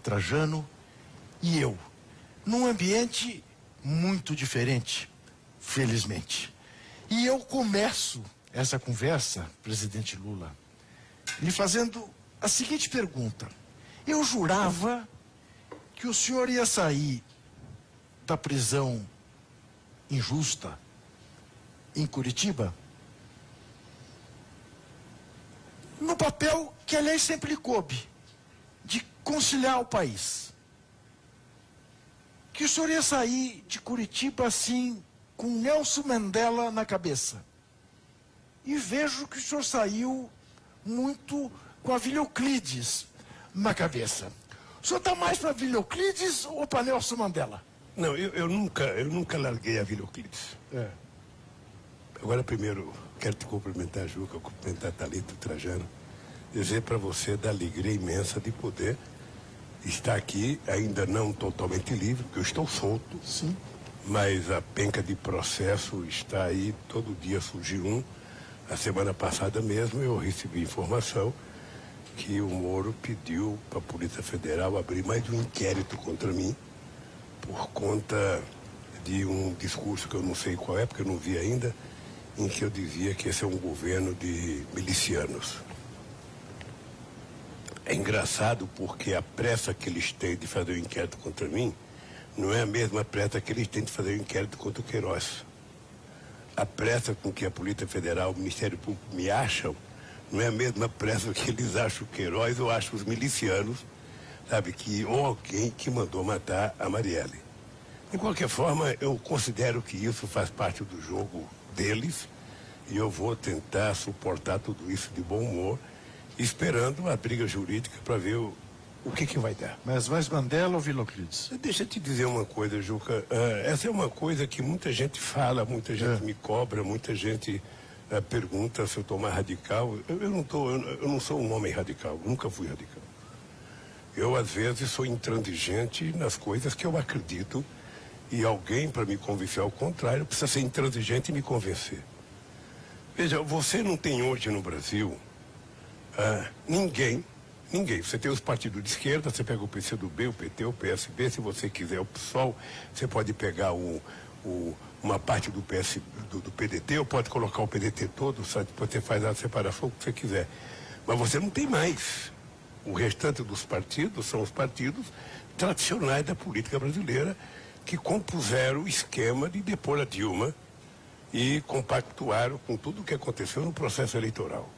Trajano e eu, num ambiente muito diferente, felizmente. E eu começo essa conversa, presidente Lula, lhe fazendo a seguinte pergunta. Eu jurava que o senhor ia sair da prisão injusta em Curitiba no papel que, aliás, sempre lhe coube, de conciliar o país. Que o senhor ia sair de Curitiba assim, com Nelson Mandela na cabeça. E vejo que o senhor saiu muito com a Vila Euclides na cabeça. O senhor está mais para Vila Euclides ou para Nelson Mandela? Não, eu nunca larguei a Vila Euclides. Agora, primeiro, quero te cumprimentar, Juca, cumprimentar Thalita, Trajano, dizer para você da alegria imensa de poder estar aqui, ainda não totalmente livre, porque eu estou solto. Sim. Mas a penca de processo está aí, todo dia surge um. A semana passada mesmo eu recebi informação que o Moro pediu para a Polícia Federal abrir mais um inquérito contra mim por conta de um discurso que eu não sei qual é, porque eu não vi ainda, em que eu dizia que esse é um governo de milicianos. É engraçado porque a pressa que eles têm de fazer o inquérito contra mim não é a mesma pressa que eles têm de fazer o inquérito contra o Queiroz. A pressa com que a Polícia Federal, o Ministério Público me acham, não é a mesma pressa que eles acham o Queiroz ou acham os milicianos, sabe, ou alguém que mandou matar a Marielle. De qualquer forma, eu considero que isso faz parte do jogo deles e eu vou tentar suportar tudo isso de bom humor, esperando a briga jurídica para ver o que vai dar. Mas mais Mandela ou Vila Euclides? Deixa eu te dizer uma coisa, Juca. Essa é uma coisa que muita gente fala, muita gente me cobra, muita gente pergunta se eu estou mais radical. Eu não sou um homem radical, nunca fui radical. Eu, às vezes, sou intransigente nas coisas que eu acredito e alguém, para me convencer ao contrário, precisa ser intransigente e me convencer. Veja, você não tem hoje no Brasil ninguém. Você tem os partidos de esquerda, você pega o PCdoB, o PT, o PSB, se você quiser o PSOL, você pode pegar uma parte do PDT, ou pode colocar o PDT todo, sabe? Você faz a separação que você quiser. Mas você não tem mais. O restante dos partidos são os partidos tradicionais da política brasileira que compuseram o esquema de depor a Dilma e compactuaram com tudo o que aconteceu no processo eleitoral.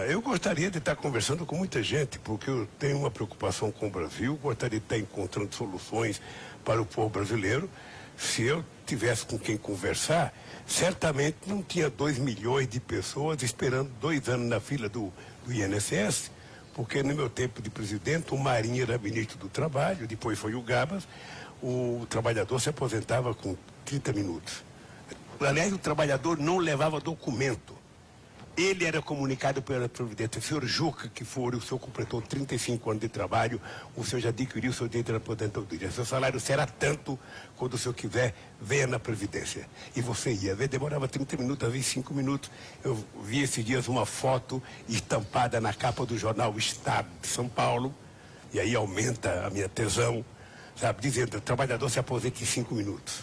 Eu gostaria de estar conversando com muita gente, porque eu tenho uma preocupação com o Brasil, gostaria de estar encontrando soluções para o povo brasileiro. Se eu tivesse com quem conversar, certamente não tinha 2 milhões de pessoas esperando 2 anos na fila do INSS, porque no meu tempo de presidente, o Marinho era ministro do Trabalho, depois foi o Gabas, o trabalhador se aposentava com 30 minutos. Aliás, o trabalhador não levava documento. Ele era comunicado pela Providência. Senhor Juca, que for, o senhor completou 35 anos de trabalho, o senhor já adquiriu o seu direito de aposentadoria. Seu salário será tanto, quando o senhor quiser, venha na Previdência. E você ia ver, demorava 30 minutos, às vezes 5 minutos. Eu vi esses dias uma foto estampada na capa do jornal Estado de São Paulo, e aí aumenta a minha tesão, sabe, dizendo, o trabalhador se aposenta em 5 minutos.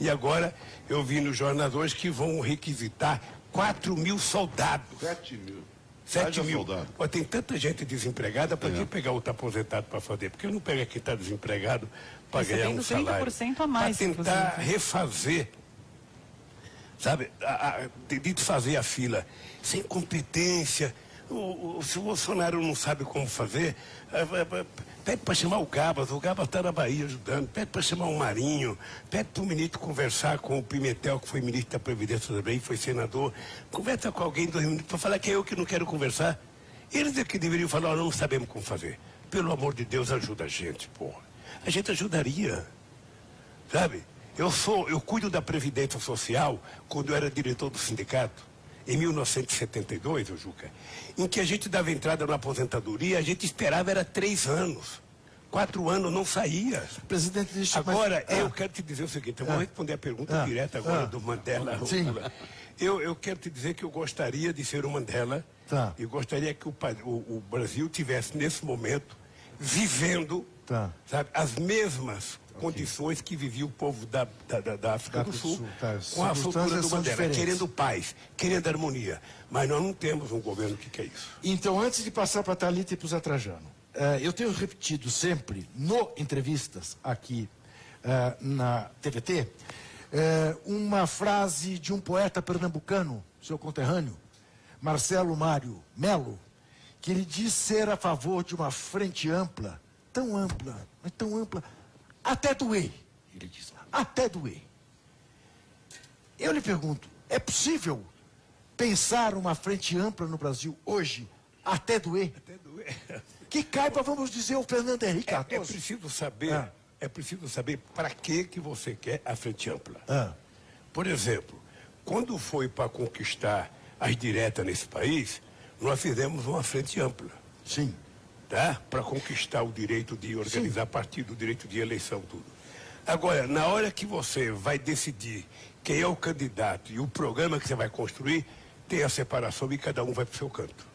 E agora, eu vi nos jornais hoje que vão requisitar 4 mil soldados. 7 mil. 7 mil. Pô, tem tanta gente desempregada, para que pegar outro aposentado para fazer? Porque não pega quem está desempregado para ganhar um salário. 30% a mais. Para tentar refazer, sabe, de fazer a fila. Sem competência. Se o Bolsonaro não sabe como fazer, pede para chamar o Gabas está na Bahia ajudando, pede para chamar o Marinho, pede para o ministro conversar com o Pimentel, que foi ministro da Previdência também, foi senador, conversa com alguém 2 minutos para falar que é eu que não quero conversar. Eles é que deveriam falar, não sabemos como fazer. Pelo amor de Deus, ajuda a gente, porra. A gente ajudaria, sabe? Eu cuido da Previdência Social quando eu era diretor do sindicato. Em 1972, Juca, em que a gente dava entrada na aposentadoria, a gente esperava era 3 anos. 4 anos não saía. Presidente, deixa agora, eu quero te dizer o seguinte, eu vou responder a pergunta direta agora do Mandela. Sim. Eu quero te dizer que eu gostaria de ser o Mandela e gostaria que o Brasil tivesse, nesse momento, vivendo, sabe, as mesmas condições que vivia o povo da África do Sul, com a soltura do Mandela, querendo paz, querendo harmonia. Mas nós não temos um governo que quer isso. Então, antes de passar para a Thalita e para o Zé Trajano, eu tenho repetido sempre, entrevistas aqui na TVT, uma frase de um poeta pernambucano, seu conterrâneo, Marcelo Mário Melo, que ele diz ser a favor de uma frente ampla, mas tão ampla, até doer, ele diz, até doer. Eu lhe pergunto, é possível pensar uma frente ampla no Brasil hoje, até doer? Até doer. Que caiba, vamos dizer, o Fernando Henrique Cardoso. É preciso saber para que você quer a frente ampla. Por exemplo, quando foi para conquistar as diretas nesse país, nós fizemos uma frente ampla. Sim. Tá? Para conquistar o direito de organizar partido, o direito de eleição, tudo. Agora, na hora que você vai decidir quem é o candidato e o programa que você vai construir, tem a separação e cada um vai para o seu canto.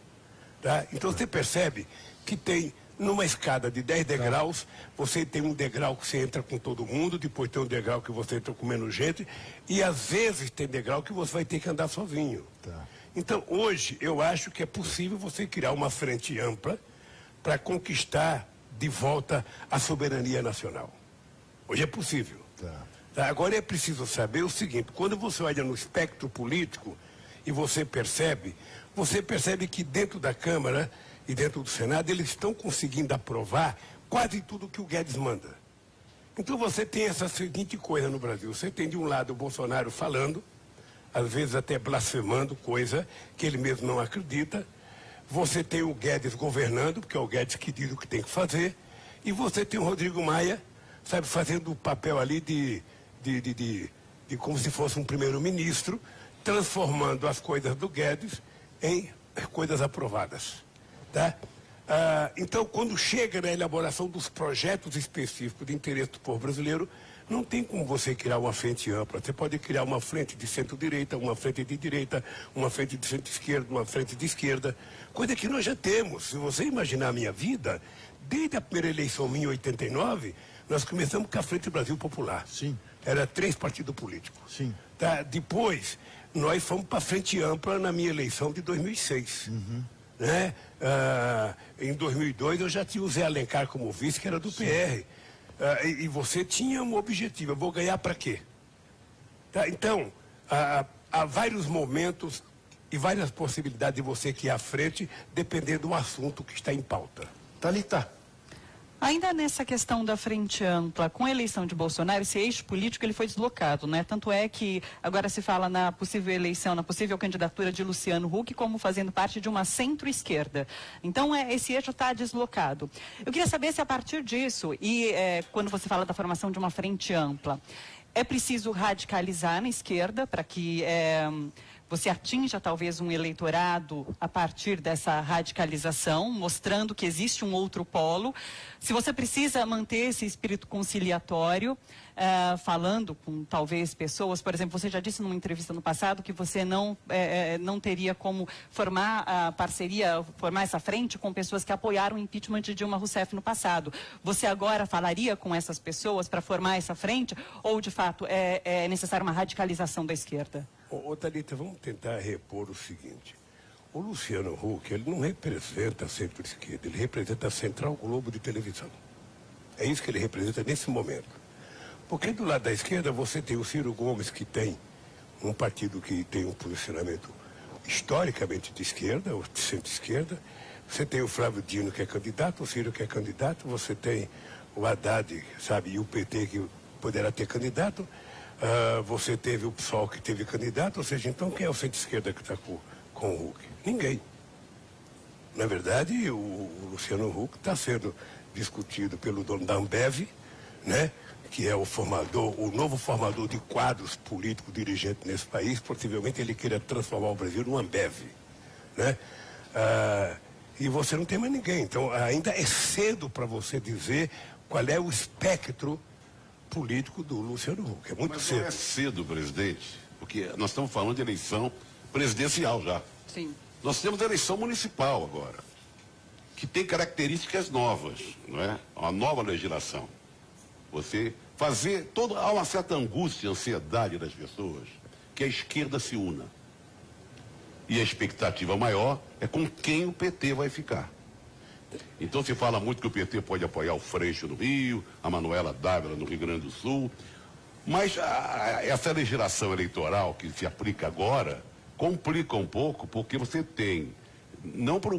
Tá? Então você percebe que tem, numa escada de 10 degraus, você tem um degrau que você entra com todo mundo, depois tem um degrau que você entra com menos gente, e às vezes tem degrau que você vai ter que andar sozinho. Então, hoje, eu acho que é possível você criar uma frente ampla para conquistar de volta a soberania nacional. Hoje é possível. Agora é preciso saber o seguinte, quando você olha no espectro político e você percebe que dentro da Câmara e dentro do Senado eles estão conseguindo aprovar quase tudo que o Guedes manda. Então você tem essa seguinte coisa no Brasil, você tem de um lado o Bolsonaro falando, às vezes até blasfemando coisa que ele mesmo não acredita. Você tem o Guedes governando, porque é o Guedes que diz o que tem que fazer, e você tem o Rodrigo Maia, sabe, fazendo o papel ali de como se fosse um primeiro-ministro, transformando as coisas do Guedes em coisas aprovadas. Tá? Então, quando chega na elaboração dos projetos específicos de interesse do povo brasileiro, não tem como você criar uma frente ampla. Você pode criar uma frente de centro-direita, uma frente de direita, uma frente de centro-esquerda, uma frente de esquerda, coisa que nós já temos. Se você imaginar a minha vida, desde a primeira eleição minha em 89, nós começamos com a Frente Brasil Popular. Sim. Era 3 partidos políticos. Sim. Tá? Depois, nós fomos para a frente ampla na minha eleição de 2006. Né? Em 2002 eu já tinha o Zé Alencar como vice, que era do PR. E você tinha um objetivo, eu vou ganhar para quê? Tá? Então, há vários momentos e várias possibilidades de você que ir à frente, dependendo do assunto que está em pauta. Thalita. Ainda nessa questão da frente ampla, com a eleição de Bolsonaro, esse eixo político ele foi deslocado, né? Tanto é que agora se fala na possível eleição, na possível candidatura de Luciano Huck como fazendo parte de uma centro-esquerda. Então, esse eixo está deslocado. Eu queria saber se a partir disso, quando você fala da formação de uma frente ampla, é preciso radicalizar na esquerda para que você atinja talvez um eleitorado a partir dessa radicalização, mostrando que existe um outro polo. Se você precisa manter esse espírito conciliatório, falando com talvez pessoas, por exemplo, você já disse numa entrevista no passado que você não teria como formar a parceria, formar essa frente com pessoas que apoiaram o impeachment de Dilma Rousseff no passado. Você agora falaria com essas pessoas para formar essa frente ou de fato é necessária uma radicalização da esquerda? Thalita, vamos tentar repor o seguinte. O Luciano Huck, ele não representa a centro-esquerda, ele representa a Central Globo de televisão. É isso que ele representa nesse momento. Porque do lado da esquerda você tem o Ciro Gomes, que tem um partido que tem um posicionamento historicamente de esquerda, ou de centro-esquerda. Você tem o Flávio Dino, que é candidato, o Ciro, que é candidato. Você tem o Haddad, sabe, e o PT, que poderá ter candidato. Você teve o PSOL, que teve candidato. Ou seja, então quem é o centro-esquerda que está com o Huck? Ninguém. Na verdade, o Luciano Huck está sendo discutido pelo dono da Ambev, né? Que é o novo formador de quadros políticos dirigentes nesse país. Possivelmente ele queira transformar o Brasil numa Ambev, né? E você não tem mais ninguém. Então, ainda é cedo para você dizer qual é o espectro político do Luciano Huck. É muito cedo. Mas não é cedo, presidente, porque nós estamos falando de eleição presidencial já. Sim. Nós temos eleição municipal agora. que tem características novas, não é? Uma nova legislação. Você fazer há uma certa angústia, ansiedade das pessoas, que a esquerda se una. E a expectativa maior é com quem o PT vai ficar. Então se fala muito que o PT pode apoiar o Freixo no Rio, a Manuela Dávila no Rio Grande do Sul, mas essa legislação eleitoral que se aplica agora complica um pouco, porque você tem, não para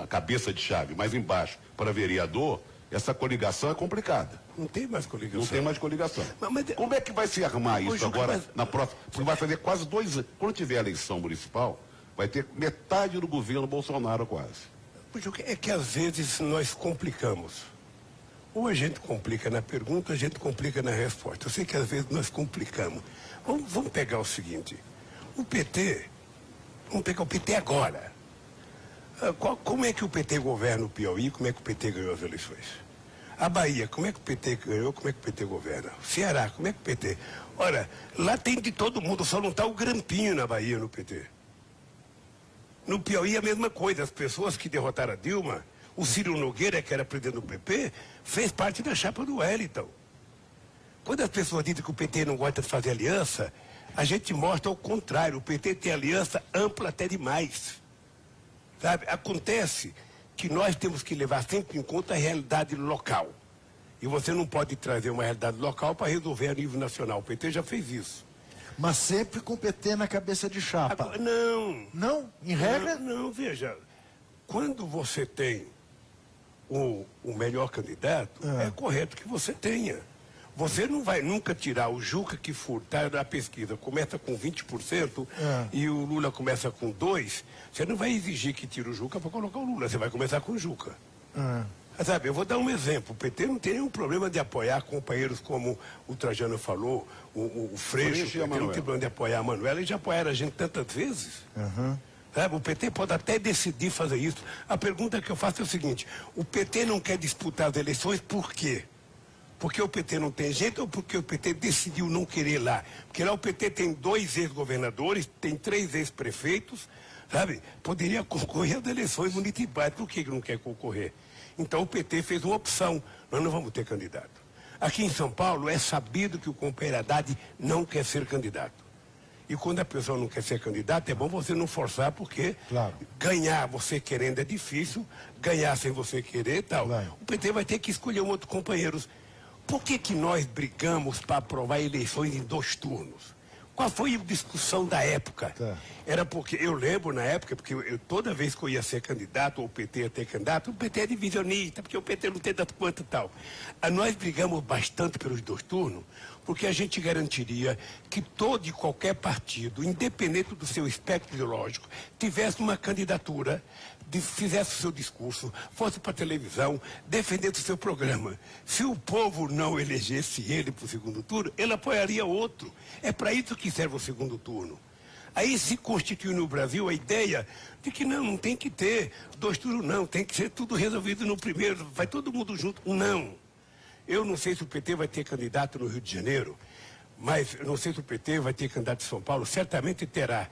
a cabeça de chave, mas embaixo, para vereador, essa coligação é complicada. Não tem mais coligação. Não tem mais coligação. Mas como é que vai se armar isso Juca, agora, na próxima? Porque vai fazer quase 2 anos. Quando tiver a eleição municipal, vai ter metade do governo Bolsonaro quase. Juca, é que às vezes nós complicamos. Ou a gente complica na pergunta, a gente complica na resposta. Eu sei que às vezes nós complicamos. Vamos pegar o seguinte. O PT, vamos pegar o PT agora. Como é que o PT governa o Piauí? Como é que o PT ganhou as eleições? A Bahia, como é que o PT ganhou? Como é que o PT governa? O Ceará, como é que o PT... Ora, lá tem de todo mundo, só não está o Grampinho na Bahia, no PT. No Piauí a mesma coisa, as pessoas que derrotaram a Dilma, o Ciro Nogueira, que era presidente do PP, fez parte da chapa do Wellington. Quando as pessoas dizem que o PT não gosta de fazer aliança, a gente mostra o contrário, o PT tem aliança ampla até demais. Sabe? Acontece que nós temos que levar sempre em conta a realidade local. E você não pode trazer uma realidade local para resolver a nível nacional. O PT já fez isso. Mas sempre com o PT na cabeça de chapa. Agora, não. Não? Em regra? Não, veja. Quando você tem o melhor candidato, é correto que você tenha. Você não vai nunca tirar o Juca que furtar da pesquisa. Começa com 20% e o Lula começa com 2%. Você não vai exigir que tire o Juca para colocar o Lula. Você vai começar com o Juca. Sabe, eu vou dar um exemplo. O PT não tem nenhum problema de apoiar companheiros como o Trajano falou, o Freixo. O PT não tem problema de apoiar a Manuela. Eles já apoiaram a gente tantas vezes. Sabe, o PT pode até decidir fazer isso. A pergunta que eu faço é o seguinte. O PT não quer disputar as eleições por quê? Porque o PT não tem jeito ou porque o PT decidiu não querer ir lá? Porque lá o PT tem 2 ex-governadores, tem 3 ex-prefeitos, sabe? Poderia concorrer às eleições municipais. Por que não quer concorrer? Então o PT fez uma opção. Nós não vamos ter candidato. Aqui em São Paulo é sabido que o companheiro Haddad não quer ser candidato. E quando a pessoa não quer ser candidato, é bom você não forçar, porque ganhar você querendo é difícil, ganhar sem você querer e tal. O PT vai ter que escolher um outro companheiro. Por que nós brigamos para aprovar eleições em 2 turnos? Qual foi a discussão da época? Era porque, eu lembro na época, porque toda vez que eu ia ser candidato, ou o PT ia ter candidato, o PT é divisionista, porque o PT não tem tanto quanto e tal. Nós brigamos bastante pelos 2 turnos, porque a gente garantiria que todo e qualquer partido, independente do seu espectro ideológico, tivesse uma candidatura, fizesse o seu discurso, fosse para a televisão, defendesse o seu programa. Se o povo não elegesse ele para o 2º turno, ele apoiaria outro. É para isso que serve o 2º turno. Aí se constitui no Brasil a ideia de que não tem que ter 2 turnos, não, tem que ser tudo resolvido no primeiro, vai todo mundo junto. Não. Eu não sei se o PT vai ter candidato no Rio de Janeiro, mas eu não sei se o PT vai ter candidato em São Paulo, certamente terá.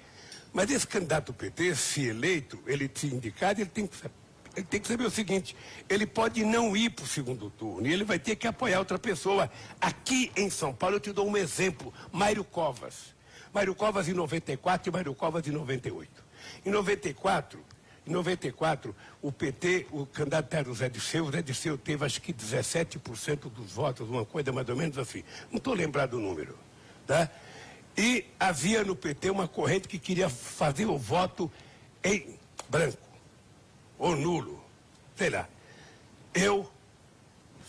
Mas esse candidato do PT, se eleito, ele se indicado, ele tem que saber o seguinte, ele pode não ir para o 2º turno, e ele vai ter que apoiar outra pessoa. Aqui em São Paulo, eu te dou um exemplo, Mário Covas. Mário Covas em 94 e Mário Covas em 98. Em 94, o PT, o candidato era o Zé Disseu teve acho que 17% dos votos, uma coisa mais ou menos assim. Não estou lembrado do número, tá? E havia no PT uma corrente que queria fazer o voto em branco, ou nulo, sei lá. Eu,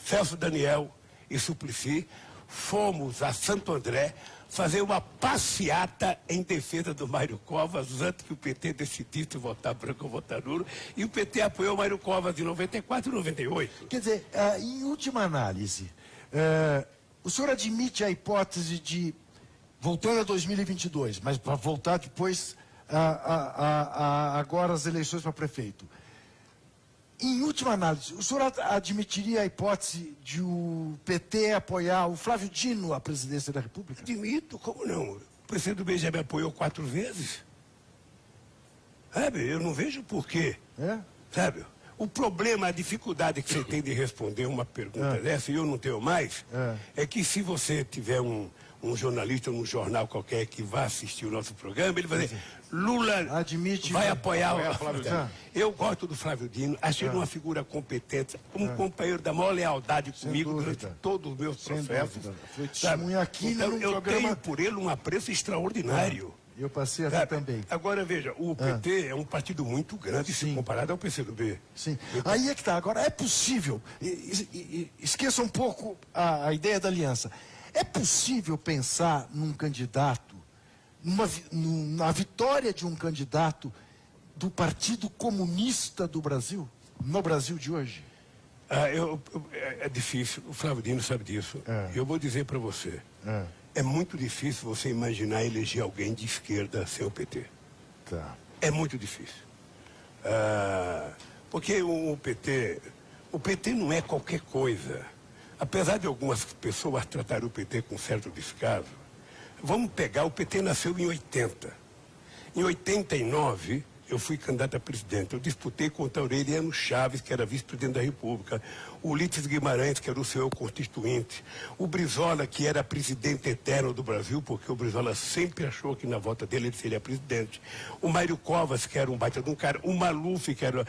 Celso Daniel e Suplicy fomos a Santo André fazer uma passeata em defesa do Mário Covas antes que o PT decidisse votar branco ou votar nulo, e o PT apoiou o Mário Covas em 94 e 98. Quer dizer, em última análise, o senhor admite a hipótese de, voltando a 2022, mas para voltar depois agora as eleições para prefeito, em última análise, o senhor admitiria a hipótese de o PT apoiar o Flávio Dino à presidência da República? Admito, como não? O presidente do BG me apoiou 4 vezes. Sabe, eu não vejo por quê. Sabe, O problema, a dificuldade que você tem de responder uma pergunta dessa, e eu não tenho mais, é que se você tiver um jornalista num jornal qualquer que vá assistir o nosso programa, ele vai dizer, Lula vai apoiar o Flávio Dino. Eu gosto do Flávio Dino, achei ele uma figura competente, um companheiro da maior lealdade comigo durante todos os meus processos. Foi testemunha aqui então, no eu programa... tenho por ele um apreço extraordinário. Eu passei aqui também. Agora, veja, o PT é um partido muito grande se comparado ao PCdoB. Sim. Aí é que está. Agora, é possível, esqueça um pouco a ideia da aliança. É possível pensar num candidato, na vitória de um candidato do Partido Comunista do Brasil, no Brasil de hoje? É difícil, o Flávio Dino sabe disso. Eu vou dizer para você. É muito difícil você imaginar eleger alguém de esquerda sem o PT. Tá. É muito difícil. Porque o PT não é qualquer coisa. Apesar de algumas pessoas tratarem o PT com certo descaso, vamos pegar, o PT nasceu em 80. Em 89, eu fui candidato a presidente. Eu disputei contra Aureliano Chaves, que era vice-presidente da República, o Ulisses Guimarães, que era o seu constituinte, o Brizola, que era presidente eterno do Brasil, porque o Brizola sempre achou que na volta dele ele seria presidente, o Mário Covas, que era um baita de um cara, o Maluf, que era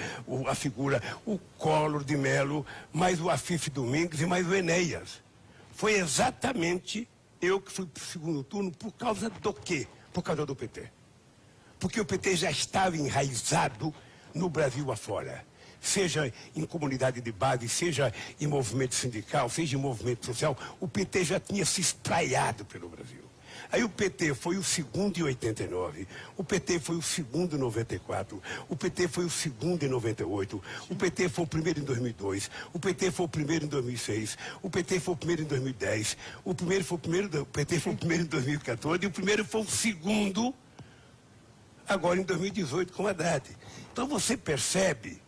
a figura, o Collor de Mello, mais o Afif Domingues e mais o Enéas. Foi exatamente eu que fui para o segundo turno por causa do quê? Por causa do PT. Porque o PT já estava enraizado no Brasil afora. Seja em comunidade de base, seja em movimento sindical, seja em movimento social, o PT já tinha se espraiado pelo Brasil. Aí o PT foi o segundo em 89, o PT foi o segundo em 94, o PT foi o segundo em 98, o PT foi o primeiro em 2002, o PT foi o primeiro em 2006, o PT foi o primeiro em 2010, o PT foi o primeiro em 2014 e o primeiro foi o segundo agora em 2018 com a Haddad. Então você percebe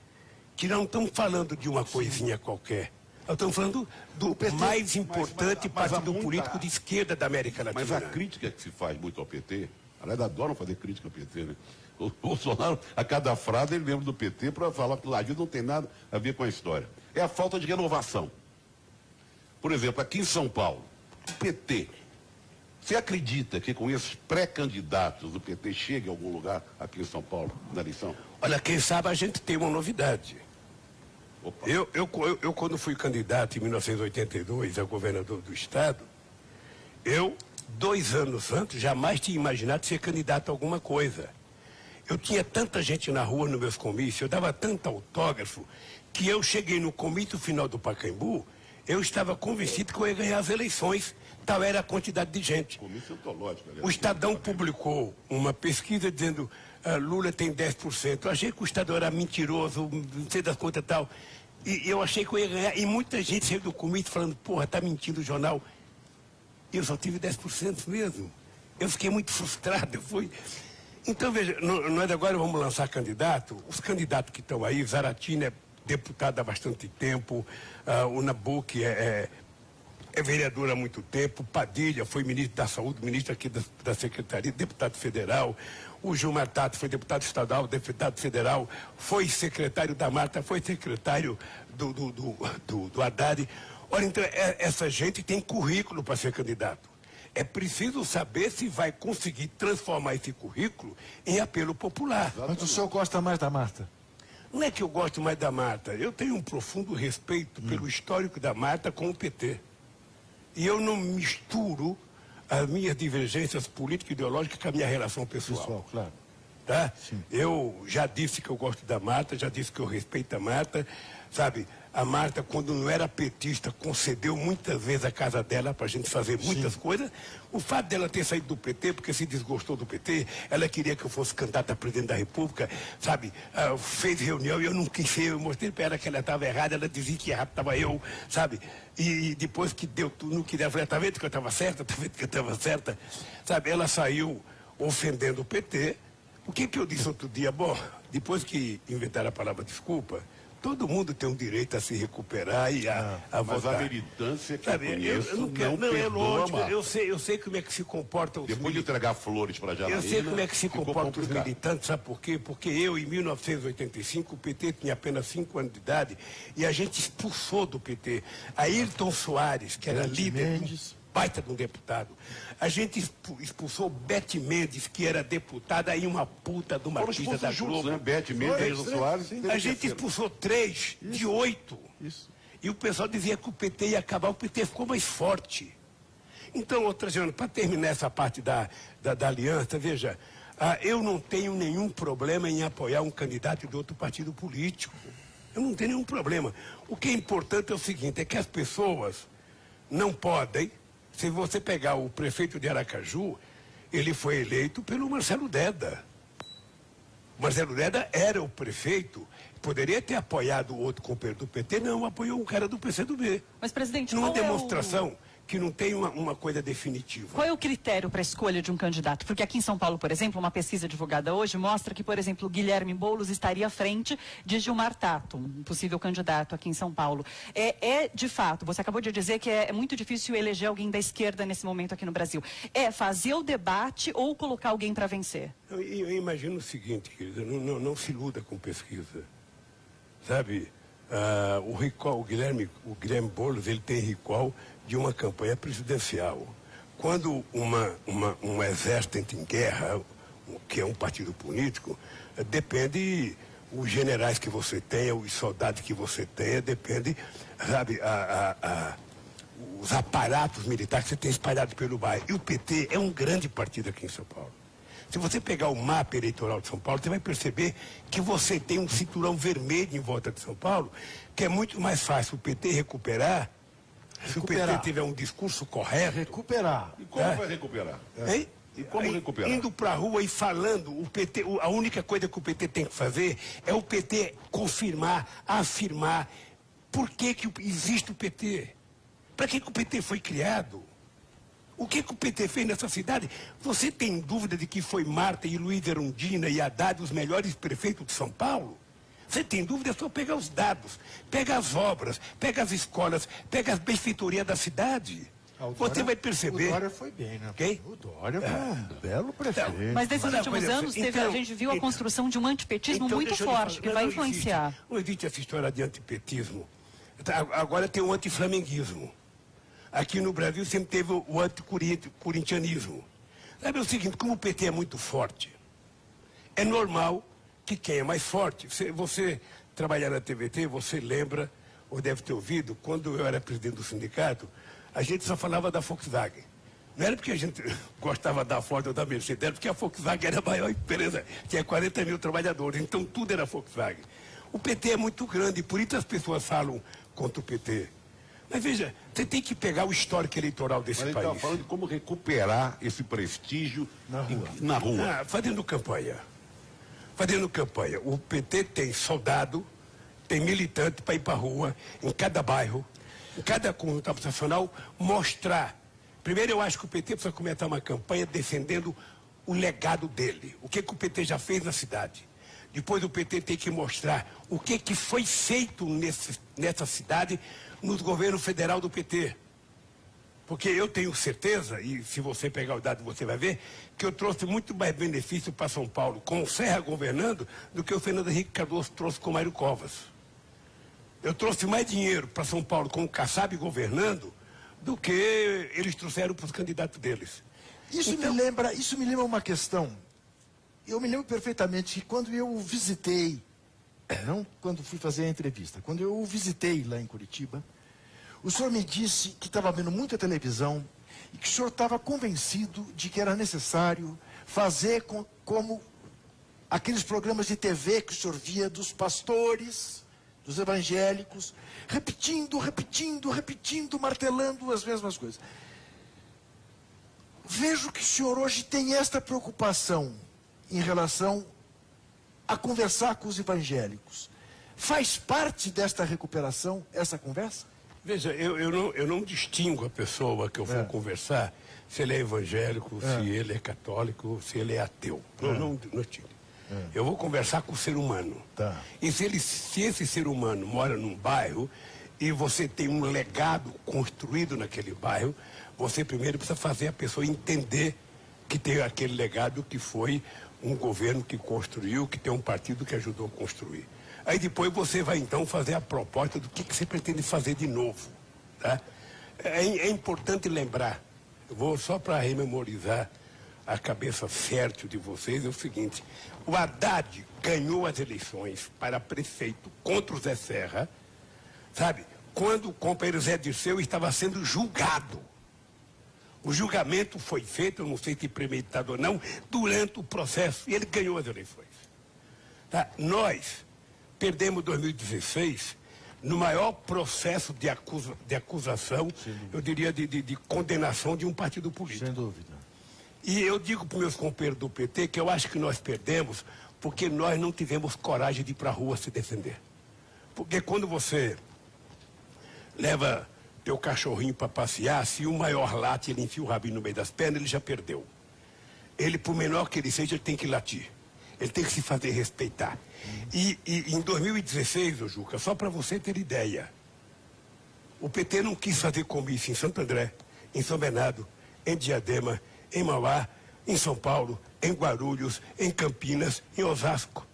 que não estamos falando de uma coisinha qualquer. Nós estamos falando do mais importante partido político de esquerda da América Latina. Mas a crítica que se faz muito ao PT, aliás, adoram fazer crítica ao PT, né? O Bolsonaro, a cada frase, ele lembra do PT para falar que o Ladinho não tem nada a ver com a história. É a falta de renovação. Por exemplo, aqui em São Paulo, o PT... Você acredita que com esses pré-candidatos o PT chegue a algum lugar aqui em São Paulo, na eleição? Olha, quem sabe a gente tem uma novidade. Eu quando fui candidato em 1982 a governador do estado, eu, 2 anos antes, jamais tinha imaginado ser candidato a alguma coisa. Eu tinha tanta gente na rua nos meus comícios, eu dava tanto autógrafo, que eu cheguei no comício final do Pacaembu, eu estava convencido que eu ia ganhar as eleições. Tal era a quantidade de gente. O Estadão publicou uma pesquisa dizendo Lula tem 10%. Eu achei que o Estadão era mentiroso, não sei das contas e tal. E eu achei que eu ia ganhar. E muita gente saiu do comício falando, porra, tá mentindo o jornal. E eu só tive 10% mesmo. Eu fiquei muito frustrado. Então, veja, nós agora vamos lançar candidato. Os candidatos que estão aí, Zaratina é deputado há bastante tempo, o Nabuc é vereador há muito tempo, Padilha foi ministro da Saúde, ministro aqui da Secretaria, deputado federal, o Gilmar Tato foi deputado estadual, deputado federal, foi secretário da Marta, foi secretário do Haddad. Ora, então, essa gente tem currículo para ser candidato. É preciso saber se vai conseguir transformar esse currículo em apelo popular. Mas o senhor gosta mais da Marta? Não é que eu gosto mais da Marta, eu tenho um profundo respeito pelo histórico da Marta com o PT. E eu não misturo as minhas divergências políticas e ideológicas com a minha relação pessoal. Claro. Tá? Eu já disse que eu gosto da Marta, já disse que eu respeito a Marta, sabe? A Marta, quando não era petista, concedeu muitas vezes a casa dela para a gente fazer muitas coisas. O fato dela ter saído do PT, porque se desgostou do PT, ela queria que eu fosse candidata a presidente da República, sabe? Fez reunião e eu não quis ser, eu mostrei para ela que ela estava errada, ela dizia que errado estava eu, sabe? E depois que deu tudo, não queria, eu falei, tá vendo que eu estava certa, tá vendo que eu estava certa, sabe? Ela saiu ofendendo o PT. O que eu disse outro dia? Bom, depois que inventaram a palavra desculpa, Todo mundo tem um direito a se recuperar e a Mas votar. a militância que Sabe, eu conheço não quero, não, é perdoa, lógico, Marcos. eu sei como é que se comportam os Depois de militares. entregar flores para Janaína, Eu sei como é que se ficou comportam os complicado. militantes, sabe por quê? Porque eu, em 1985, o PT tinha apenas 5 anos de idade e a gente expulsou do PT Ayrton Soares, que era Bete líder, Mendes. baita de um deputado. A gente expulsou Bete Mendes, que era deputada e uma puta de uma Foram artista expulsos da juntos, Globo. né? Bete Mendes, Foi, Ayrton sim, Soares. sim. A gente expulsou 3 de 8. Isso. E o pessoal dizia que o PT ia acabar, o PT ficou mais forte. Então, outra Trajano, para terminar essa parte da aliança, veja, eu não tenho nenhum problema em apoiar um candidato de outro partido político. Eu não tenho nenhum problema. O que é importante é o seguinte, é que as pessoas não podem, se você pegar o prefeito de Aracaju, ele foi eleito pelo Marcelo Deda. Marcelo Deda era o prefeito, poderia ter apoiado o outro companheiro do PT, não, apoiou um cara do PCdoB. Mas, presidente, Numa qual é o- demonstração que não tem uma coisa definitiva. Qual é o critério para a escolha de um candidato? Porque aqui em São Paulo, por exemplo, uma pesquisa divulgada hoje mostra que, por exemplo, Guilherme Boulos estaria à frente de Gilmar Tato, um possível candidato aqui em São Paulo. De fato, você acabou de dizer que é muito difícil eleger alguém da esquerda nesse momento aqui no Brasil. É fazer o debate ou colocar alguém para vencer? Eu imagino o seguinte, querida, não se iluda com pesquisa. Sabe, o Guilherme Boulos, ele tem recall de uma campanha presidencial. Quando um exército entra em guerra, que é um partido político, depende os generais que você tenha, os soldados que você tenha, depende, sabe, os aparatos militares que você tem espalhados pelo bairro. E o PT é um grande partido aqui em São Paulo. Se você pegar o mapa eleitoral de São Paulo, você vai perceber que você tem um cinturão vermelho em volta de São Paulo, que é muito mais fácil o PT recuperar, se o PT tiver um discurso correto. Recuperar. E como vai recuperar? Hein? E como recuperar? Indo para a rua e falando, o PT, a única coisa que o PT tem que fazer é o PT confirmar, afirmar por que existe o PT. Para que o PT foi criado? O que o PT fez nessa cidade? Você tem dúvida de que foi Marta e Luiz Erundina e Haddad os melhores prefeitos de São Paulo? Você tem dúvida? É só pegar os dados, pega as obras, pega as escolas, pega as benfeitorias da cidade. Você vai perceber. O Dória foi bem, né? Quem? O Dória foi um belo prefeito. Mas nesses Mas a últimos coisa- anos, então, a gente viu a então- construção de um antipetismo muito deixa eu lhe forte, falar, que não, vai não influenciar. existe. Não existe essa história de antipetismo. Agora tem o antiflamenguismo. Aqui no Brasil sempre teve o anticorintianismo. Sabe o seguinte, como o PT é muito forte, é normal que quem é mais forte, você trabalhar na TVT, você lembra, ou deve ter ouvido, quando eu era presidente do sindicato, a gente só falava da Volkswagen. Não era porque a gente gostava da Ford ou da Mercedes, era porque a Volkswagen era a maior empresa, tinha 40 mil trabalhadores, então tudo era Volkswagen. O PT é muito grande, por isso as pessoas falam contra o PT. Mas veja, você tem que pegar o histórico eleitoral desse Mas ele estava país. falando de como recuperar esse prestígio na rua. Fazendo campanha. Fazendo campanha. O PT tem soldado, tem militante para ir para a rua, em cada bairro, em cada conjunto habitacional, mostrar. Primeiro, eu acho que o PT precisa começar uma campanha defendendo o legado dele. O que o PT já fez na cidade. Depois o PT tem que mostrar o que foi feito nessa cidade no governo federal do PT. Porque eu tenho certeza, e se você pegar o dado você vai ver, que eu trouxe muito mais benefício para São Paulo com o Serra governando do que o Fernando Henrique Cardoso trouxe com o Mário Covas. Eu trouxe mais dinheiro para São Paulo com o Kassab governando do que eles trouxeram para os candidatos deles. Isso me lembra uma questão. Eu me lembro perfeitamente que quando eu visitei, não quando fui fazer a entrevista, quando eu o visitei lá em Curitiba, o senhor me disse que estava vendo muita televisão e que o senhor estava convencido de que era necessário fazer como aqueles programas de TV que o senhor via dos pastores, dos evangélicos, repetindo, martelando as mesmas coisas. Vejo que o senhor hoje tem esta preocupação em relação a conversar com os evangélicos. Faz parte desta recuperação essa conversa? Veja, eu não distingo a pessoa que eu vou conversar, se ele é evangélico, se ele é católico, se ele é ateu. Não distingo. Eu vou conversar com o ser humano. Tá. E se esse ser humano mora num bairro e você tem um legado construído naquele bairro, você primeiro precisa fazer a pessoa entender que tem aquele legado que foi um governo que construiu, que tem um partido que ajudou a construir. Aí depois você vai então fazer a proposta do que você pretende fazer de novo. Tá? É importante lembrar, eu vou só para rememorizar a cabeça fértil de vocês, é o seguinte: o Haddad ganhou as eleições para prefeito contra o Zé Serra, sabe? Quando o companheiro Zé Dirceu estava sendo julgado. O julgamento foi feito, eu não sei se premeditado ou não, durante o processo, e ele ganhou as eleições. Tá? Nós perdemos 2016 no maior processo de acusação, eu diria, de condenação de um partido político. Sem dúvida. E eu digo para os meus companheiros do PT que eu acho que nós perdemos porque nós não tivemos coragem de ir para a rua se defender. Porque quando você leva teu cachorrinho para passear, se o maior late, ele enfia o rabinho no meio das pernas, ele já perdeu. Ele, por menor que ele seja, ele tem que latir. Ele tem que se fazer respeitar. E em 2016, ô Juca, só para você ter ideia, o PT não quis fazer comício em Santo André, em São Bernardo, em Diadema, em Mauá, em São Paulo, em Guarulhos, em Campinas, em Osasco.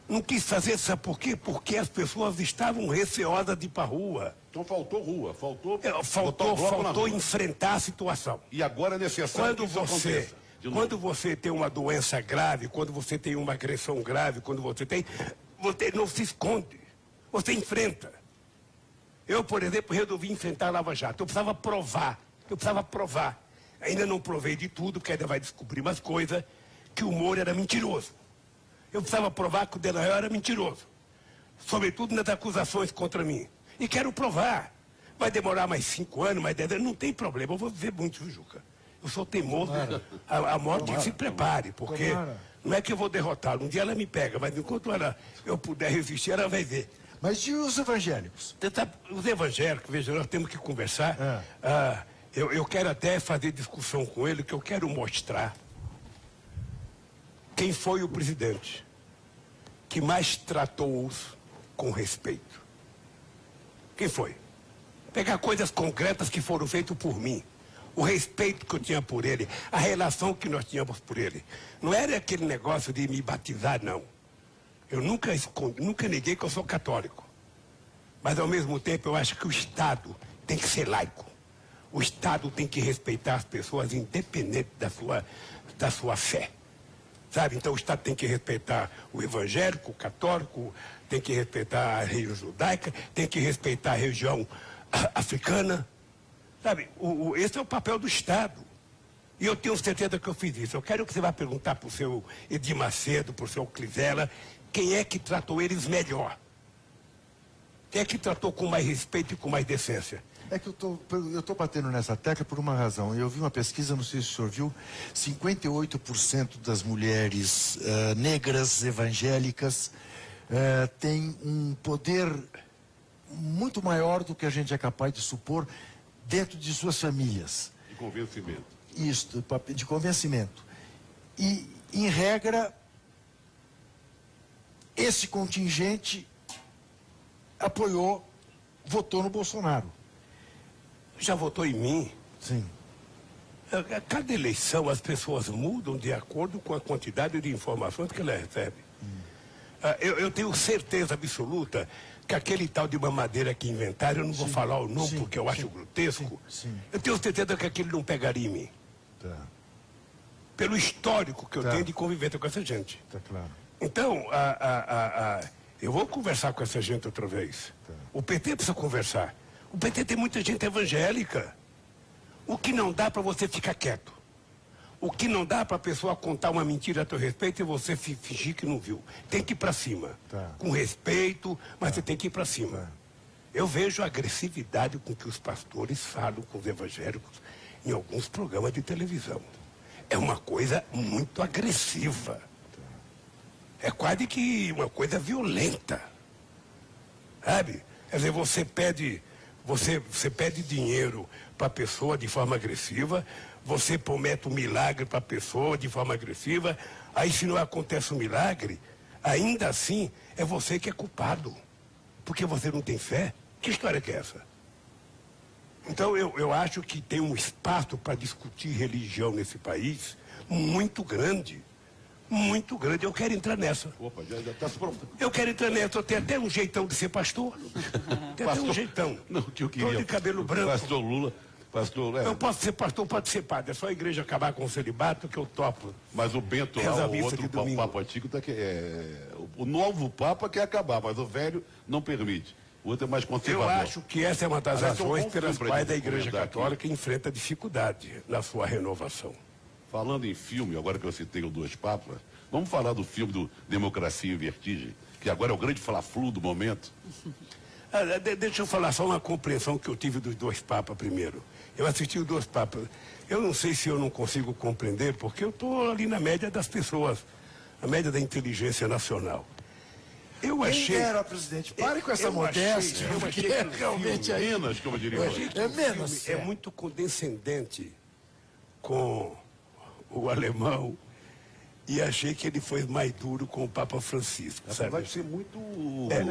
Não quis fazer, sabe por quê? Porque as pessoas estavam receosas de ir para a rua. Então faltou rua, faltou Faltou enfrentar a situação. E agora é necessário que isso aconteça. Quando você tem uma doença grave, quando você tem uma agressão grave, quando você não se esconde, você enfrenta. Eu, por exemplo, resolvi enfrentar a Lava Jato. Eu precisava provar. Ainda não provei de tudo, porque ainda vai descobrir umas coisas, que o Moro era mentiroso. Eu precisava provar que o Delanhol era mentiroso. Sobretudo nas acusações contra mim. E quero provar. Vai demorar mais 5 anos, mais 10 anos, não tem problema. Eu vou viver muito, viu, Juca? Eu sou teimoso. A morte se prepare, porque não é que eu vou derrotá-la. Um dia ela me pega, mas enquanto eu puder resistir, ela vai ver. Mas e os evangélicos? Os evangélicos, veja, nós temos que conversar. Eu quero até fazer discussão com ele, que eu quero mostrar quem foi o presidente que mais tratou-os com respeito. Quem foi? Pegar coisas concretas que foram feitas por mim. O respeito que eu tinha por ele, a relação que nós tínhamos por ele. Não era aquele negócio de me batizar, não. Eu nunca neguei que eu sou católico. Mas, ao mesmo tempo, eu acho que o Estado tem que ser laico. O Estado tem que respeitar as pessoas, independente da sua fé. Sabe? Então, o Estado tem que respeitar o evangélico, o católico, tem que respeitar a religião judaica, tem que respeitar a região africana. Sabe? Esse é o papel do Estado. E eu tenho certeza que eu fiz isso. Eu quero que você vá perguntar para o seu Edir Macedo, para o seu Clisela, quem é que tratou eles melhor? Quem é que tratou com mais respeito e com mais decência? É que eu estou batendo nessa tecla por uma razão. Eu vi uma pesquisa, não sei se o senhor viu, 58% das mulheres negras evangélicas têm um poder muito maior do que a gente é capaz de supor dentro de suas famílias. De convencimento. Isso, de convencimento. E, em regra, esse contingente votou no Bolsonaro. Já votou em mim? Sim. A cada eleição as pessoas mudam de acordo com a quantidade de informações que elas recebem. Eu tenho certeza absoluta que aquele tal de mamadeira que inventaram, eu não vou falar o nome porque eu acho grotesco. Eu tenho certeza que aquilo não pegaria em mim. Tá. Pelo histórico que eu tenho de convivência com essa gente. Tá claro. Então, eu vou conversar com essa gente outra vez. Tá. O PT precisa conversar. O PT tem muita gente evangélica. O que não dá para você ficar quieto. O que não dá para a pessoa contar uma mentira a teu respeito e você fingir que não viu. Tem que ir para cima. Tá. Com respeito, mas você tem que ir para cima. Tá. Eu vejo a agressividade com que os pastores falam com os evangélicos em alguns programas de televisão. É uma coisa muito agressiva. É quase que uma coisa violenta. Sabe? Quer dizer, você pede dinheiro para a pessoa de forma agressiva, você promete um milagre para a pessoa de forma agressiva, Aí se não acontece um milagre, ainda assim é você que é culpado. Porque você não tem fé. Que história que é essa? Então eu acho que tem um espaço para discutir religião nesse país muito grande. Muito grande. Eu quero entrar nessa. Opa, já está se pronto. Eu quero entrar nessa. Eu tenho até um jeitão de ser pastor. Tem até um jeitão. Não, que eu queria. Tô de cabelo branco. Pastor Lula. Pastor, Eu posso ser pastor, pode ser padre. É só a igreja acabar com o celibato que eu topo. Mas o Bento Reza lá, a o missa outro de domingo. Papa antigo, tá o novo Papa quer acabar, mas o velho não permite. O outro é mais Eu conservador. acho que essa é uma das Aliás, é um razões bom pelas filme pra quais gente a igreja comentar católica enfrenta dificuldade na sua renovação. Falando em filme, agora que eu citei os dois papas, vamos falar do filme do Democracia em Vertigem, que agora é o grande fla-flu do momento. Deixa eu falar só uma compreensão que eu tive dos dois papas primeiro. Eu assisti os dois papas. Eu não sei se eu não consigo compreender, porque eu estou ali na média das pessoas, a média da inteligência nacional. Eu Quem achei... era, presidente? Pare com essa eu modéstia. achei porque que o realmente aí... Menos, como eu diria. Eu achei que É o menos, filme é muito condescendente com o alemão e achei que ele foi mais duro com o Papa Francisco, sabe? Vai ser muito...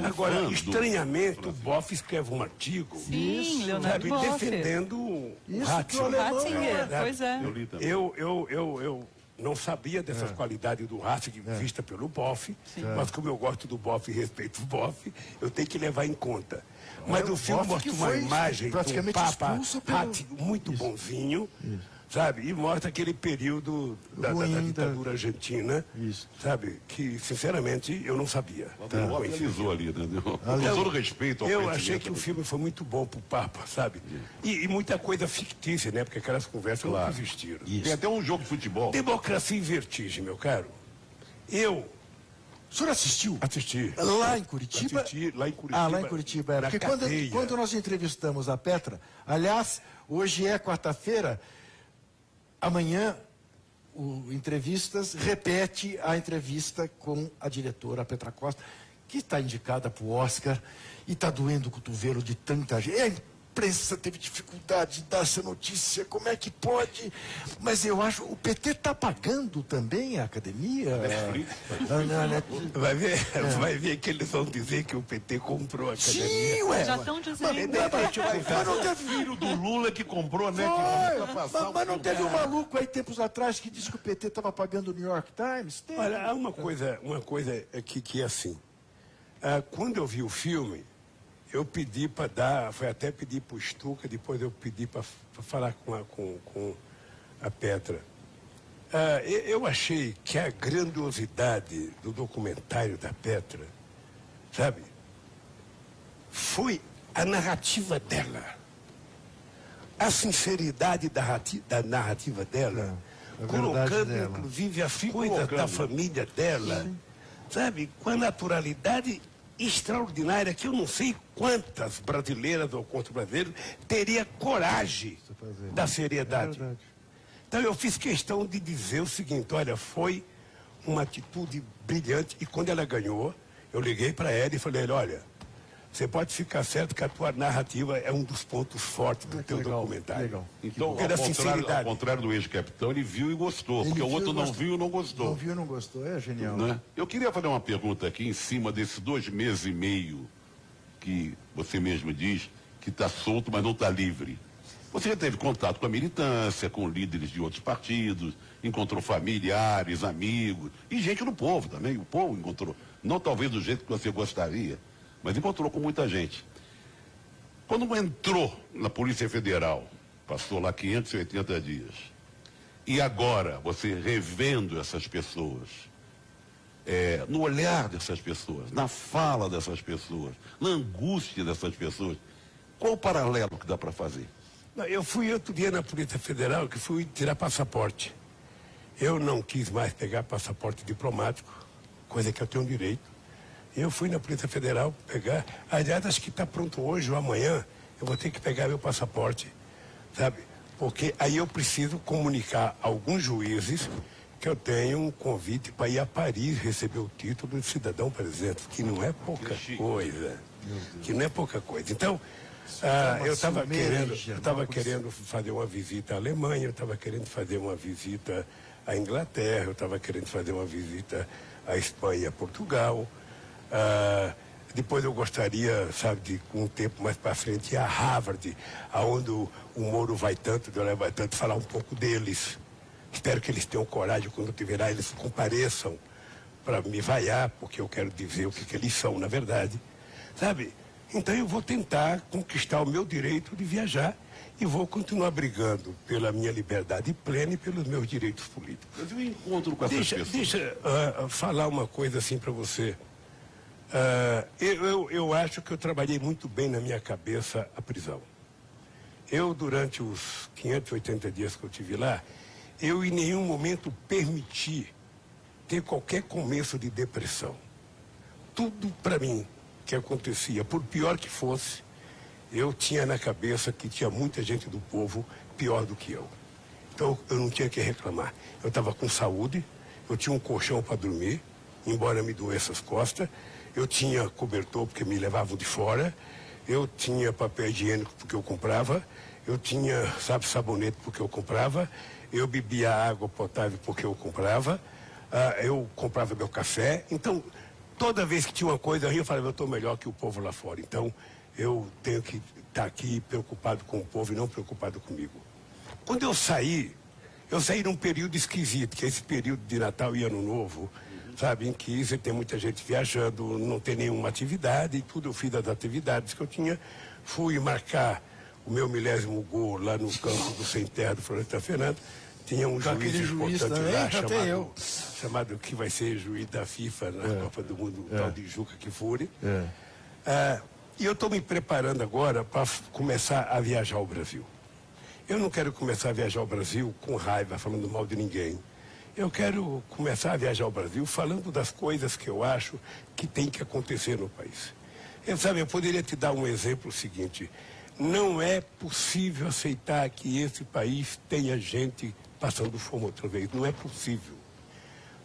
Agora, fã do- estranhamente, o Boff escreve um artigo Sim, Leonardo sabe, Boff. defendendo o Isso que o Ratzinger. alemão Ratzinger, é. pois é. Eu li também. Eu não sabia dessas qualidades do Ratzinger vista pelo Boff, mas como eu gosto do Boff e respeito o Boff, eu tenho que levar em conta. Mas o filme Boff que mostra uma foi imagem do praticamente Papa expulso pelo- Ratzinger muito bonzinho, sabe? E mostra aquele período da Ruim, ditadura argentina, Isso. sabe? Que, sinceramente, eu não sabia. O analisou ali, né? Com todo respeito ao Eu conhecimento. achei que o filme foi muito bom pro Papa, sabe? E muita coisa fictícia, né? Porque aquelas conversas não existiram. Tem até um jogo de futebol. Democracia em Vertigem, meu caro. Eu O senhor assistiu? assisti. Lá em Curitiba? Assisti lá em Curitiba. Ah, lá em Curitiba. É. na Porque cadeia. quando nós entrevistamos a Petra, aliás, hoje é quarta-feira, amanhã o Entrevistas repete a entrevista com a diretora Petra Costa, que está indicada para o Oscar e está doendo o cotovelo de tanta gente. A imprensa teve dificuldade de dar essa notícia, como é que pode? Mas eu acho, o PT está pagando também a academia? Vai ver que eles vão dizer que o PT comprou a academia. Sim, ué. Já estão dizendo. Mas não teve Filho do Lula que comprou, né? Mas não teve um maluco aí tempos atrás que disse que o PT estava pagando o New York Times? Tem. Olha, há uma coisa aqui que é assim. Quando eu vi o filme, eu pedi para dar, foi até pedir para o Stuka, depois eu pedi para falar com a Petra. Eu achei que a grandiosidade do documentário da Petra, sabe, foi a narrativa dela. A sinceridade da narrativa dela, a verdade colocando, dela. inclusive, as coisas da família dela, sabe, com a naturalidade extraordinária que eu não sei quantas brasileiras ou quantos brasileiros teria coragem da seriedade. Então eu fiz questão de dizer o seguinte, olha, foi uma atitude brilhante e quando ela ganhou, eu liguei para ela e falei, olha, você pode ficar certo que a tua narrativa é um dos pontos fortes do teu documentário. Legal. Então, Pela ao sinceridade. contrário do ex-capitão, ele viu e gostou. Ele Porque o viu outro e não gostou. viu e não gostou. Não viu e não gostou, é genial. Né? Eu queria fazer uma pergunta aqui em cima desses 2 meses e meio que você mesmo diz que está solto, mas não está livre. Você já teve contato com a militância, com líderes de outros partidos, encontrou familiares, amigos e gente do povo também. O povo encontrou. Não talvez do jeito que você gostaria, mas encontrou com muita gente. Quando entrou na Polícia Federal, passou lá 580 dias, e agora você revendo essas pessoas, no olhar dessas pessoas, na fala dessas pessoas, na angústia dessas pessoas, qual o paralelo que dá para fazer? Eu fui outro dia na Polícia Federal que fui tirar passaporte. Eu não quis mais pegar passaporte diplomático, coisa que eu tenho direito. Eu fui na Polícia Federal pegar. Aliás, acho que está pronto hoje ou amanhã. Eu vou ter que pegar meu passaporte, sabe? Porque aí eu preciso comunicar a alguns juízes que eu tenho um convite para ir a Paris receber o título de cidadão presente, que não é pouca coisa. Que não é pouca coisa. Então, eu estava querendo fazer uma visita à Alemanha, eu estava querendo fazer uma visita à Inglaterra, eu estava querendo fazer uma visita à Espanha e a Portugal. Depois eu gostaria, sabe, de com um tempo mais para frente, ir a Harvard, aonde o Moro vai tanto, o Deolé vai tanto, falar um pouco deles. Espero que eles tenham coragem, quando eu estiver lá, eles compareçam para me vaiar, porque eu quero dizer o que eles são, na verdade. Sabe? Então eu vou tentar conquistar o meu direito de viajar e vou continuar brigando pela minha liberdade plena e pelos meus direitos políticos. Mas e o encontro com essas pessoas? Deixa falar uma coisa assim para você. Eu acho que eu trabalhei muito bem na minha cabeça a prisão. Eu, durante os 580 dias que eu tive lá, eu em nenhum momento permiti ter qualquer começo de depressão. Tudo para mim que acontecia, por pior que fosse, eu tinha na cabeça que tinha muita gente do povo pior do que eu. Então eu não tinha que reclamar. Eu estava com saúde, eu tinha um colchão para dormir, embora me doesse as costas, eu tinha cobertor porque me levavam de fora, eu tinha papel higiênico porque eu comprava, eu tinha, sabe, sabonete porque eu comprava, eu bebia água potável porque eu comprava, eu comprava meu café. Então, toda vez que tinha uma coisa aí, eu falava, eu estou melhor que o povo lá fora. Então, eu tenho que estar aqui preocupado com o povo e não preocupado comigo. Quando eu saí num período esquisito, que é esse período de Natal e Ano Novo, sabe, em que você tem muita gente viajando, não tem nenhuma atividade, e tudo eu fiz das atividades que eu tinha. Fui marcar o meu 1000º gol lá no campo do Sem Terra do Floresta Fernando. Tinha um juiz importante lá, chamado que vai ser juiz da FIFA na Copa do Mundo, o tal de Juca Kfouri. E eu estou me preparando agora para começar a viajar ao Brasil. Eu não quero começar a viajar ao Brasil com raiva, falando mal de ninguém. Eu quero começar a viajar ao Brasil falando das coisas que eu acho que tem que acontecer no país. Eu poderia te dar um exemplo seguinte. Não é possível aceitar que esse país tenha gente passando fome outra vez. Não é possível.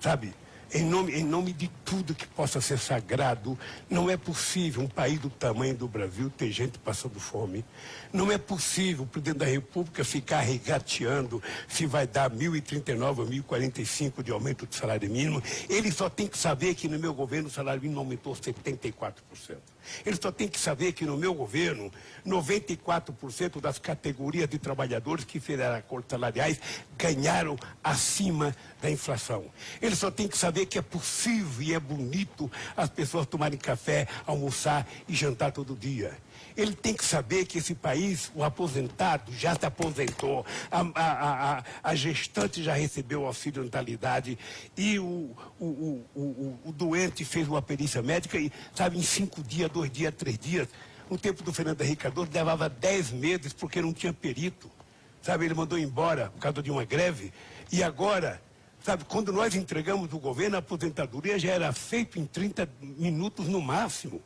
Sabe? Em nome de tudo que possa ser sagrado, não é possível um país do tamanho do Brasil ter gente passando fome. Não é possível o presidente da República ficar regateando se vai dar 1.039 ou 1.045 de aumento do salário mínimo. Ele só tem que saber que no meu governo o salário mínimo aumentou 74%. Ele só tem que saber que no meu governo, 94% das categorias de trabalhadores que fizeram acordos salariais ganharam acima da inflação. Ele só tem que saber que é possível e é bonito as pessoas tomarem café, almoçar e jantar todo dia. Ele tem que saber que esse país, o aposentado já se aposentou, a gestante já recebeu o auxílio natalidade e o doente fez uma perícia médica e, sabe, em 5 dias, 2 dias, 3 dias. No tempo do Fernando Henrique Cardoso levava 10 meses porque não tinha perito. Sabe, ele mandou embora por causa de uma greve. E agora, sabe, quando nós entregamos o governo, a aposentadoria já era feita em 30 minutos no máximo.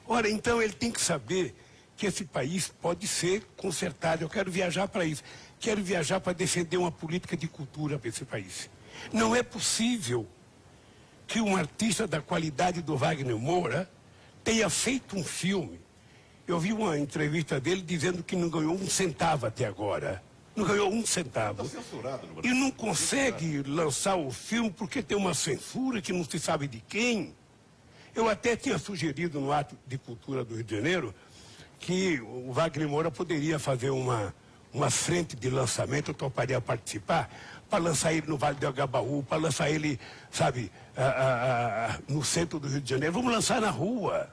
Ora, então ele tem que saber que esse país pode ser consertado. Eu quero viajar para isso. Quero viajar para defender uma política de cultura para esse país. Não é possível que um artista da qualidade do Wagner Moura tenha feito um filme. Eu vi uma entrevista dele dizendo que não ganhou 1 centavo até agora. Não ganhou 1 centavo. Está censurado no Brasil. E não consegue lançar o filme porque tem uma censura que não se sabe de quem. Eu até tinha sugerido no Ato de Cultura do Rio de Janeiro que o Wagner Moura poderia fazer uma frente de lançamento, eu toparia participar, para lançar ele no Vale do Agabaú, para lançar ele, sabe, no centro do Rio de Janeiro. Vamos lançar na rua.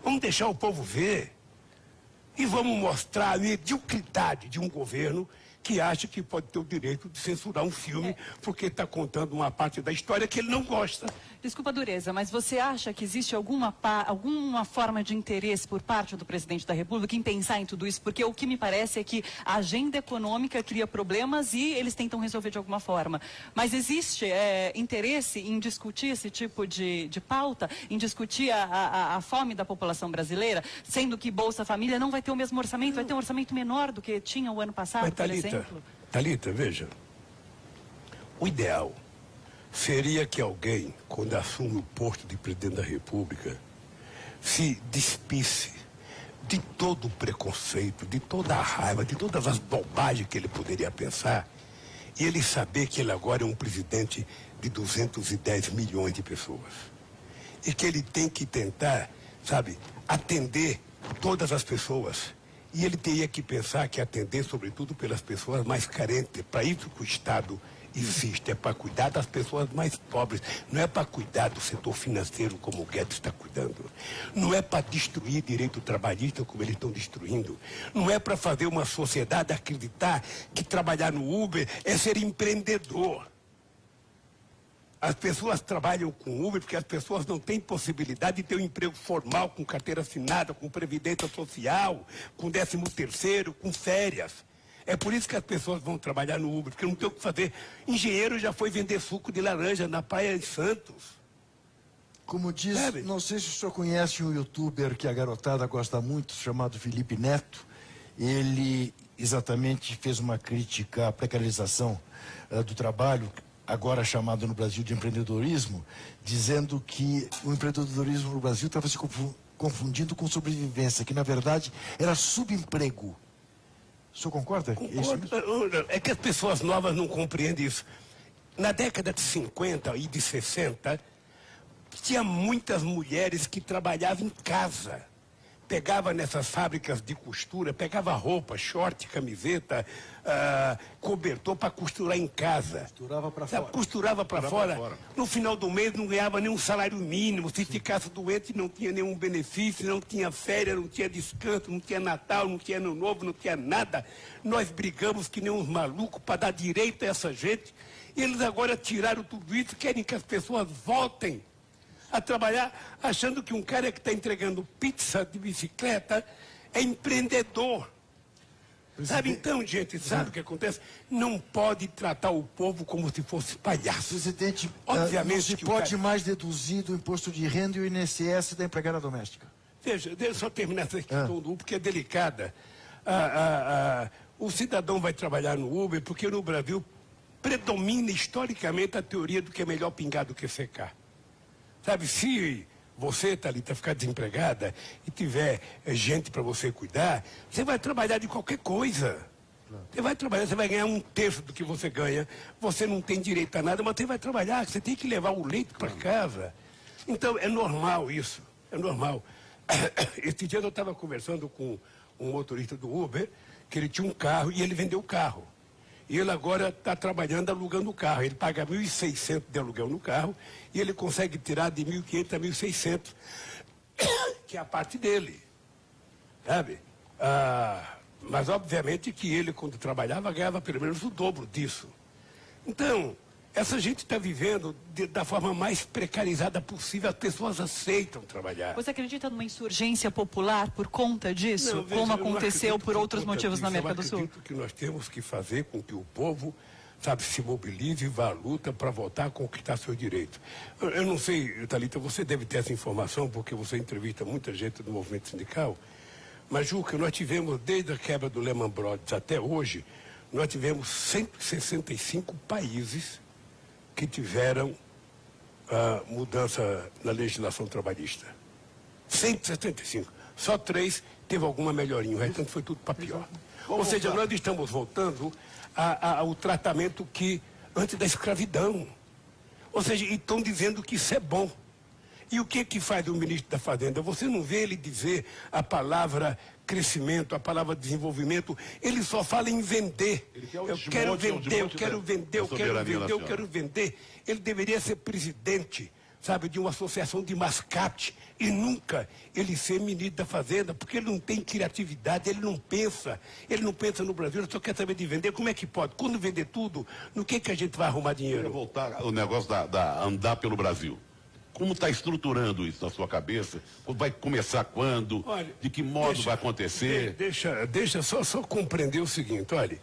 Vamos deixar o povo ver. E vamos mostrar a mediocridade de um governo que acha que pode ter o direito de censurar um filme porque está contando uma parte da história que ele não gosta. Desculpa a dureza, mas você acha que existe alguma forma de interesse por parte do presidente da República em pensar em tudo isso? Porque o que me parece é que a agenda econômica cria problemas e eles tentam resolver de alguma forma. Mas existe interesse em discutir esse tipo de pauta, em discutir a fome da população brasileira, sendo que Bolsa Família não vai ter o mesmo orçamento, vai ter um orçamento menor do que tinha o ano passado, por exemplo? Thalita, veja, o ideal seria que alguém, quando assume o posto de presidente da República, se despisse de todo o preconceito, de toda a raiva, de todas as bobagens que ele poderia pensar e ele saber que ele agora é um presidente de 210 milhões de pessoas. E que ele tem que tentar, sabe, atender todas as pessoas. E ele teria que pensar que atender, sobretudo, pelas pessoas mais carentes. Para isso que o Estado existe, é para cuidar das pessoas mais pobres. Não é para cuidar do setor financeiro como o Guedes está cuidando. Não é para destruir direito trabalhista como eles estão destruindo. Não é para fazer uma sociedade acreditar que trabalhar no Uber é ser empreendedor. As pessoas trabalham com Uber porque as pessoas não têm possibilidade de ter um emprego formal, com carteira assinada, com previdência social, com 13º, com férias. É por isso que as pessoas vão trabalhar no Uber, porque não tem o que fazer. Engenheiro já foi vender suco de laranja na Praia de Santos. Como diz, Sabe? não sei se o senhor conhece um youtuber que a garotada gosta muito, chamado Felipe Neto. Ele exatamente fez uma crítica à precarização do trabalho, agora chamado no Brasil de empreendedorismo, dizendo que o empreendedorismo no Brasil estava se confundindo com sobrevivência, que na verdade era subemprego. O senhor concorda? É isso mesmo? É que as pessoas novas não compreendem isso. Na década de 50 e de 60, tinha muitas mulheres que trabalhavam em casa. Pegava nessas fábricas de costura, pegava roupa, short, camiseta, cobertor para costurar em casa. Costurava para Sabe, fora. costurava para fora. No final do mês não ganhava nenhum salário mínimo. Se ficasse doente não tinha nenhum benefício, não tinha férias, não tinha descanso, não tinha Natal, não tinha Ano Novo, não tinha nada. Nós brigamos que nem uns malucos para dar direito a essa gente. E eles agora tiraram tudo isso, querem que as pessoas voltem a trabalhar, achando que um cara que está entregando pizza de bicicleta é empreendedor. Sabe, então, gente, sabe o que acontece? Não pode tratar o povo como se fosse palhaço. Presidente, Obviamente não se que o pode cara- mais deduzir do imposto de renda e o INSS da empregada doméstica. Deixa eu só terminar essa questão do Uber, porque é delicada. O cidadão vai trabalhar no Uber porque no Brasil predomina historicamente a teoria do que é melhor pingar do que secar. Sabe, se você, Thalita, ficar desempregada e tiver gente para você cuidar, você vai trabalhar de qualquer coisa. Você vai trabalhar, você vai ganhar 1/3 do que você ganha, você não tem direito a nada, mas você vai trabalhar, você tem que levar o leite para casa. Então, é normal isso, é normal. Esse dia eu estava conversando com um motorista do Uber, que ele tinha um carro e ele vendeu o carro. E ele agora está trabalhando alugando o carro. Ele paga 1.600 de aluguel no carro e ele consegue tirar de 1.500 a 1.600, que é a parte dele. Sabe? Mas obviamente que ele, quando trabalhava, ganhava pelo menos o dobro disso. Então, essa gente está vivendo da forma mais precarizada possível. As pessoas aceitam trabalhar. Você acredita numa insurgência popular por conta disso? Não, veja, como eu não aconteceu acredito por por outros conta motivos na disso. América do Sul? Eu acredito que nós temos que fazer com que o povo, sabe, se mobilize e vá à luta para voltar a conquistar seus direitos. Eu não sei, Thalita, você deve ter essa informação, porque você entrevista muita gente do movimento sindical, mas, Juca, nós tivemos, desde a quebra do Lehman Brothers até hoje, nós tivemos 165 países que tiveram mudança na legislação trabalhista. 175. Só 3 teve alguma melhorinha, o restante foi tudo para pior. Ou seja, nós estamos voltando ao tratamento que antes da escravidão. Ou seja, e estão dizendo que isso é bom. E o que faz o ministro da Fazenda? Você não vê ele dizer a palavra crescimento, a palavra desenvolvimento, ele só fala em vender. Eu quero vender, eu quero vender, eu quero vender, eu quero vender. Ele deveria ser presidente, sabe, de uma associação de mascate e nunca ele ser ministro da Fazenda, porque ele não tem criatividade, ele não pensa no Brasil, ele só quer saber de vender. Como é que pode? Quando vender tudo, no que a gente vai arrumar Eu dinheiro? quero voltar o negócio da andar pelo Brasil. Como está estruturando isso na sua cabeça? Vai começar quando? Olha, de que modo vai acontecer? Deixa só compreender o seguinte, olha,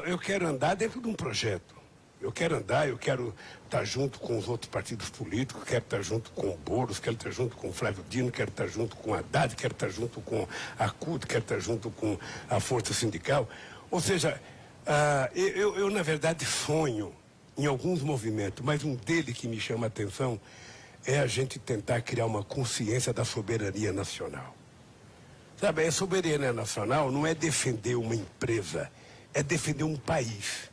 eu quero andar dentro de um projeto. Eu quero estar junto com os outros partidos políticos, quero estar junto com o Boulos, quero estar junto com o Flávio Dino, quero estar junto com a Haddad, quero estar junto com a CUT, quero estar junto com a Força Sindical. Ou seja, eu na verdade sonho em alguns movimentos, mas um deles que me chama a atenção é a gente tentar criar uma consciência da soberania nacional. Sabe, a soberania nacional não é defender uma empresa, é defender um país.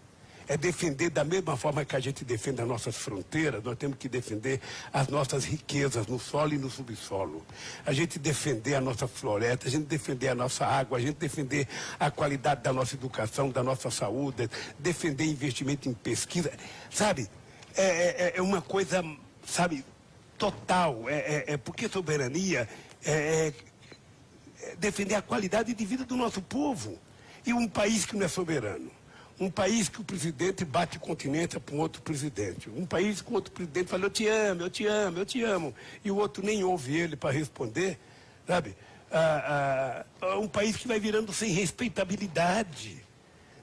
É defender da mesma forma que a gente defende as nossas fronteiras, nós temos que defender as nossas riquezas no solo e no subsolo. A gente defender a nossa floresta, a gente defender a nossa água, a gente defender a qualidade da nossa educação, da nossa saúde, defender investimento em pesquisa. Sabe, é uma coisa, sabe, total. Porque soberania é defender a qualidade de vida do nosso povo. E um país que não é soberano. Um país que o presidente bate continência para um outro presidente. Um país que o outro presidente fala, eu te amo, eu te amo, eu te amo. E o outro nem ouve ele para responder, sabe? Um país que vai virando sem respeitabilidade.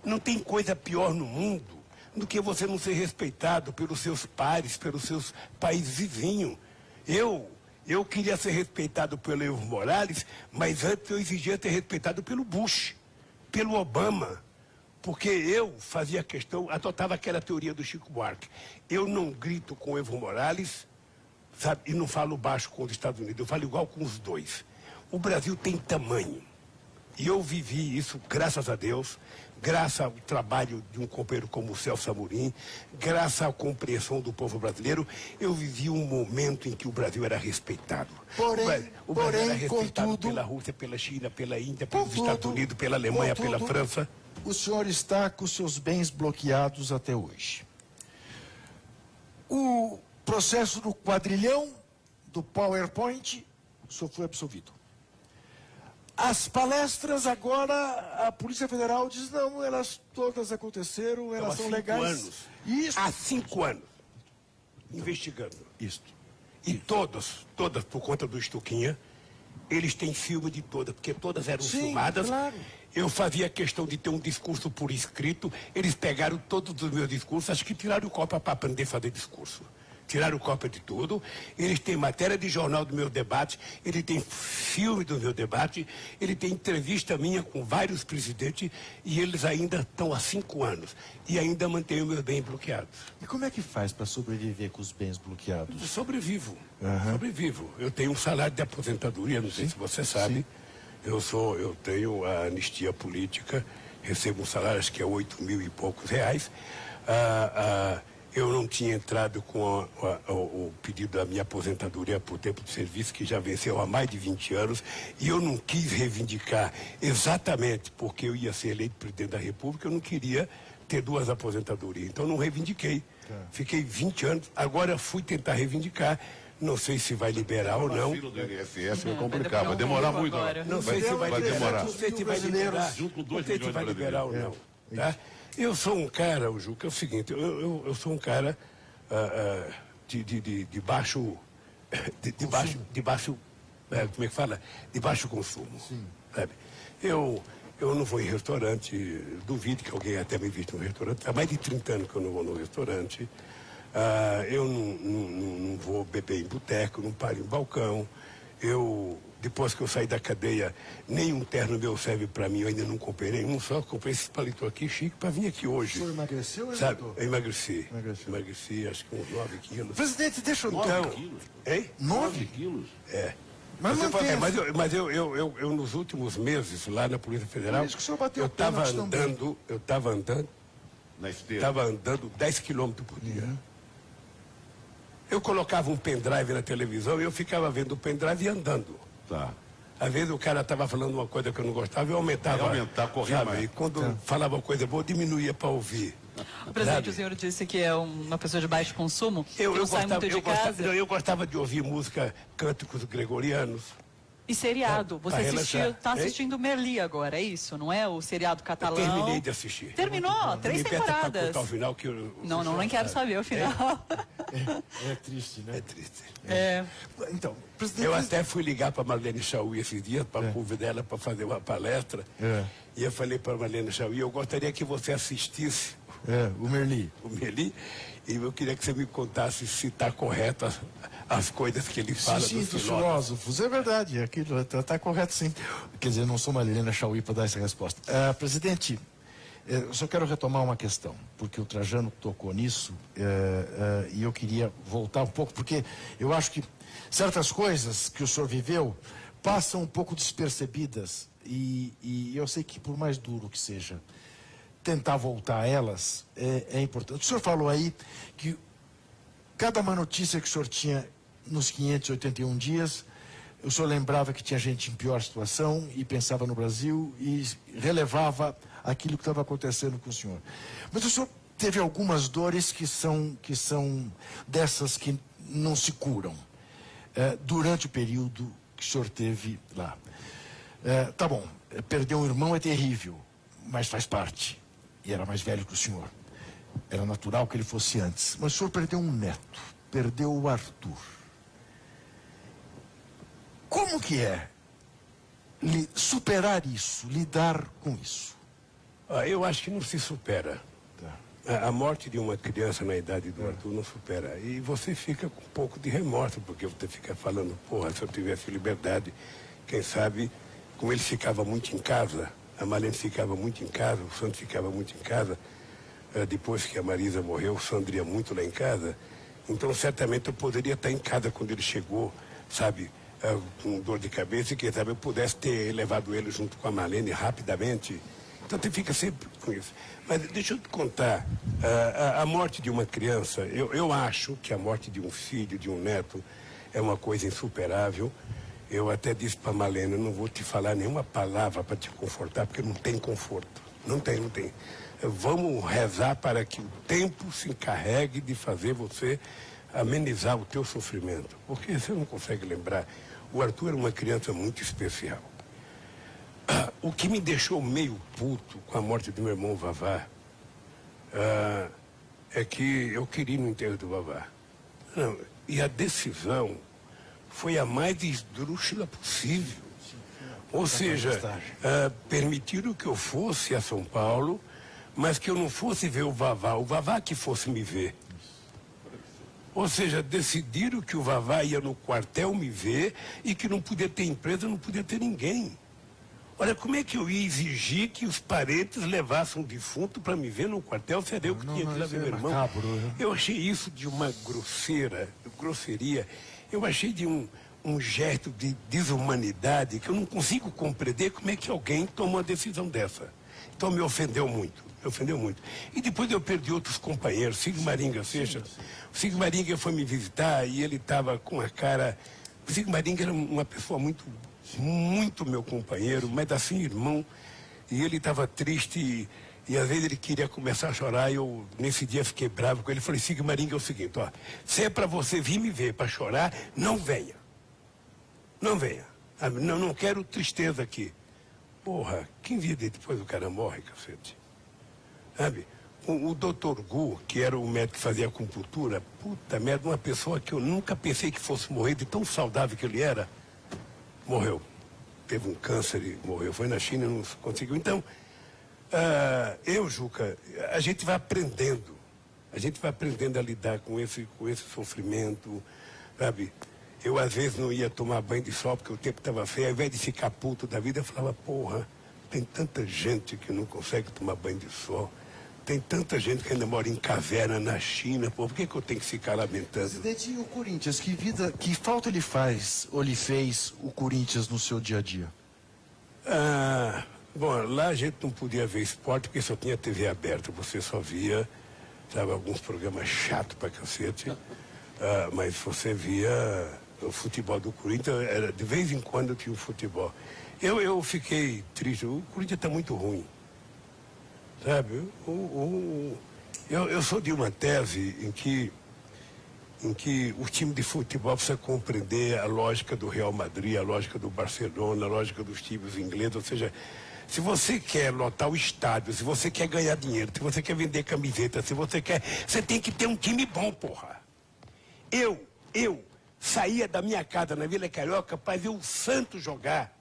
Não tem coisa pior no mundo do que você não ser respeitado pelos seus pares, pelos seus países vizinhos. Eu queria ser respeitado pelo Evo Morales, mas antes eu exigia ser respeitado pelo Bush, pelo Obama. Porque eu fazia questão, adotava aquela teoria do Chico Buarque. Eu não grito com o Evo Morales, sabe, e não falo baixo com os Estados Unidos, eu falo igual com os dois. O Brasil tem tamanho. E eu vivi isso, graças a Deus, graças ao trabalho de um companheiro como o Celso Amorim, graças à compreensão do povo brasileiro, eu vivi um momento em que o Brasil era respeitado. O Brasil era respeitado contudo, pela Rússia, pela China, pela Índia, pelos Estados Unidos, pela Alemanha, pela França. O senhor está com seus bens bloqueados até hoje. O processo do quadrilhão, do PowerPoint, o senhor foi absolvido. As palestras agora, a Polícia Federal diz, não, elas todas aconteceram, elas são legais. Há 5 anos, investigando isto. E todas por conta do Estuquinha, eles têm filme de todas, porque todas eram filmadas. Claro. Eu fazia questão de ter um discurso por escrito, eles pegaram todos os meus discursos, acho que tiraram cópia para aprender a fazer discurso. Tiraram cópia de tudo, eles têm matéria de jornal do meu debate, ele tem filme do meu debate, ele tem entrevista minha com vários presidentes e eles ainda estão há 5 anos e ainda mantêm os meus bens bloqueados. E como é que faz para sobreviver com os bens bloqueados? Eu sobrevivo. Eu tenho um salário de aposentadoria, não sei se você sabe. Eu tenho a anistia política, recebo um salário, acho que é 8 mil e poucos reais. Eu não tinha entrado com o pedido da minha aposentadoria por tempo de serviço, que já venceu há mais de 20 anos, e eu não quis reivindicar exatamente porque eu ia ser eleito presidente da República, eu não queria ter 2 aposentadorias. Então, não reivindiquei. Fiquei 20 anos, agora fui tentar reivindicar. Não sei se vai liberar ou não. A fila do INSS vai complicar, vai demorar muito. Não sei se vai demorar. Não sei se vai liberar. Junto com 2 não sei se vai liberar ou não. Tá? Eu sou um cara, Juca, é o seguinte, eu sou um cara de baixo, como é que fala? De baixo consumo. Sabe? Eu não vou em restaurante, duvido que alguém até me vista no restaurante, há mais de 30 anos que eu não vou no restaurante. Eu não vou beber em boteco, não paro em balcão. Depois que eu saí da cadeia, nenhum terno meu serve para mim, eu ainda não comprei nenhum, só comprei esse paletó aqui chique para vir aqui hoje. O senhor emagreceu, sabe? Eu emagreci, acho que uns 9 quilos. Presidente, deixa eu... 9 quilos? Hein? 9 quilos? É. Mas eu nos últimos meses, lá na Polícia Federal, isso que o senhor bateu eu estava andando Na esteira. Estava andando 10 quilômetros por dia. Eu colocava um pendrive na televisão e eu ficava vendo o pendrive e andando. Tá. Às vezes o cara estava falando uma coisa que eu não gostava, eu aumentava. Corria mais. E quando falava uma coisa boa, diminuía para ouvir. O presidente, o senhor disse que é uma pessoa de baixo consumo, que não sai muito de casa. Eu gostava de ouvir música, cânticos gregorianos. E seriado, você está assistindo Merli agora, é isso, não é? O seriado catalão. Eu terminei de assistir. Terminou, 3 temporadas. Contar o final que não, nem quero saber o final. É triste, né? É triste. Então, presidente... Eu até fui ligar para Marlene Chauí esses dias para convidar ela para fazer uma palestra. E eu falei para Marlene Chauí, eu gostaria que você assistisse o Merli. O Merli. E eu queria que você me contasse se está correto as coisas que ele fala dos filósofos. filósofos. É verdade, aquilo está correto sim. Quer dizer, não sou Marlene Chauí para dar essa resposta. Presidente, eu só quero retomar uma questão, porque o Trajano tocou nisso e eu queria voltar um pouco, porque eu acho que certas coisas que o senhor viveu passam um pouco despercebidas e eu sei que por mais duro que seja, tentar voltar a elas é importante. O senhor falou aí que cada uma notícia que o senhor tinha nos 581 dias, o senhor lembrava que tinha gente em pior situação e pensava no Brasil e relevava aquilo que estava acontecendo com o senhor. Mas o senhor teve algumas dores que são dessas que não se curam durante o período que o senhor teve lá. Tá bom, perder um irmão é terrível, mas faz parte. E era mais velho que o senhor. Era natural que ele fosse antes. Mas o senhor perdeu um neto, perdeu o Arthur. Como que é superar isso, lidar com isso? Eu acho que não se supera. Tá. A morte de uma criança na idade do Arthur não supera. E você fica com um pouco de remorso, porque você fica falando, porra, se eu tivesse liberdade, quem sabe, como ele ficava muito em casa, a Marlene ficava muito em casa, o Sandro ficava muito em casa, depois que a Marisa morreu, o Sandro ia muito lá em casa, então certamente eu poderia estar em casa quando ele chegou, sabe, com dor de cabeça, e quem sabe eu pudesse ter levado ele junto com a Marlene rapidamente. Então você fica sempre com isso. Mas deixa eu te contar, a morte de uma criança, eu acho que a morte de um filho, de um neto, é uma coisa insuperável. Eu até disse para a Marlene, eu não vou te falar nenhuma palavra para te confortar, porque não tem conforto. Não tem. Vamos rezar para que o tempo se encarregue de fazer você amenizar o teu sofrimento. Porque você não consegue lembrar. O Arthur era uma criança muito especial. O que me deixou meio puto com a morte do meu irmão Vavá é que eu queria ir no enterro do Vavá. Não, e a decisão foi a mais esdrúxula possível. Ou seja, permitiram que eu fosse a São Paulo, mas que eu não fosse ver o Vavá que fosse me ver. Ou seja, decidiram que o Vavá ia no quartel me ver e que não podia ter empresa, não podia ter ninguém. Olha, como é que eu ia exigir que os parentes levassem um defunto para me ver no quartel? Seria eu que tinha que ir lá ver meu irmão. Macabro, né? Eu achei isso de uma grosseria. Eu achei de um gesto de desumanidade que eu não consigo compreender como é que alguém toma uma decisão dessa. Então me ofendeu muito. E depois eu perdi outros companheiros, Sigmaringa Seixas. O Sigmaringa foi me visitar e ele estava com a cara... O Sigmaringa era uma pessoa muito meu companheiro, mas assim, irmão. E ele estava triste e às vezes ele queria começar a chorar e eu, nesse dia, fiquei bravo com ele. Falei, Sigmaringa, é o seguinte, ó, se é para você vir me ver para chorar, não venha. Não venha. Não quero tristeza aqui. Porra, 15 dias depois o cara morre, cacete. Sabe? O doutor Gu, que era o médico que fazia acupuntura, puta merda, uma pessoa que eu nunca pensei que fosse morrer, de tão saudável que ele era, morreu. Teve um câncer e morreu. Foi na China e não conseguiu. Então, Juca, a gente vai aprendendo. A gente vai aprendendo a lidar com esse sofrimento, sabe? Eu, às vezes, não ia tomar banho de sol porque o tempo estava feio. Ao invés de ficar puto da vida, eu falava, porra, tem tanta gente que não consegue tomar banho de sol. Tem tanta gente que ainda mora em caverna na China. Pô, por que eu tenho que ficar lamentando? Presidente, e o Corinthians, que falta ele faz ou lhe fez o Corinthians no seu dia a dia? Bom, lá a gente não podia ver esporte porque só tinha TV aberta. Você só via, sabe, alguns programas chatos pra cacete. Mas você via o futebol do Corinthians, de vez em quando tinha o futebol. Eu fiquei triste, o Corinthians está muito ruim. Sabe, eu sou de uma tese em que o time de futebol precisa compreender a lógica do Real Madrid, a lógica do Barcelona, a lógica dos times ingleses. Ou seja, se você quer lotar o estádio, se você quer ganhar dinheiro, se você quer vender camiseta, você tem que ter um time bom, porra. Eu saía da minha casa na Vila Carioca para ver o Santos jogar.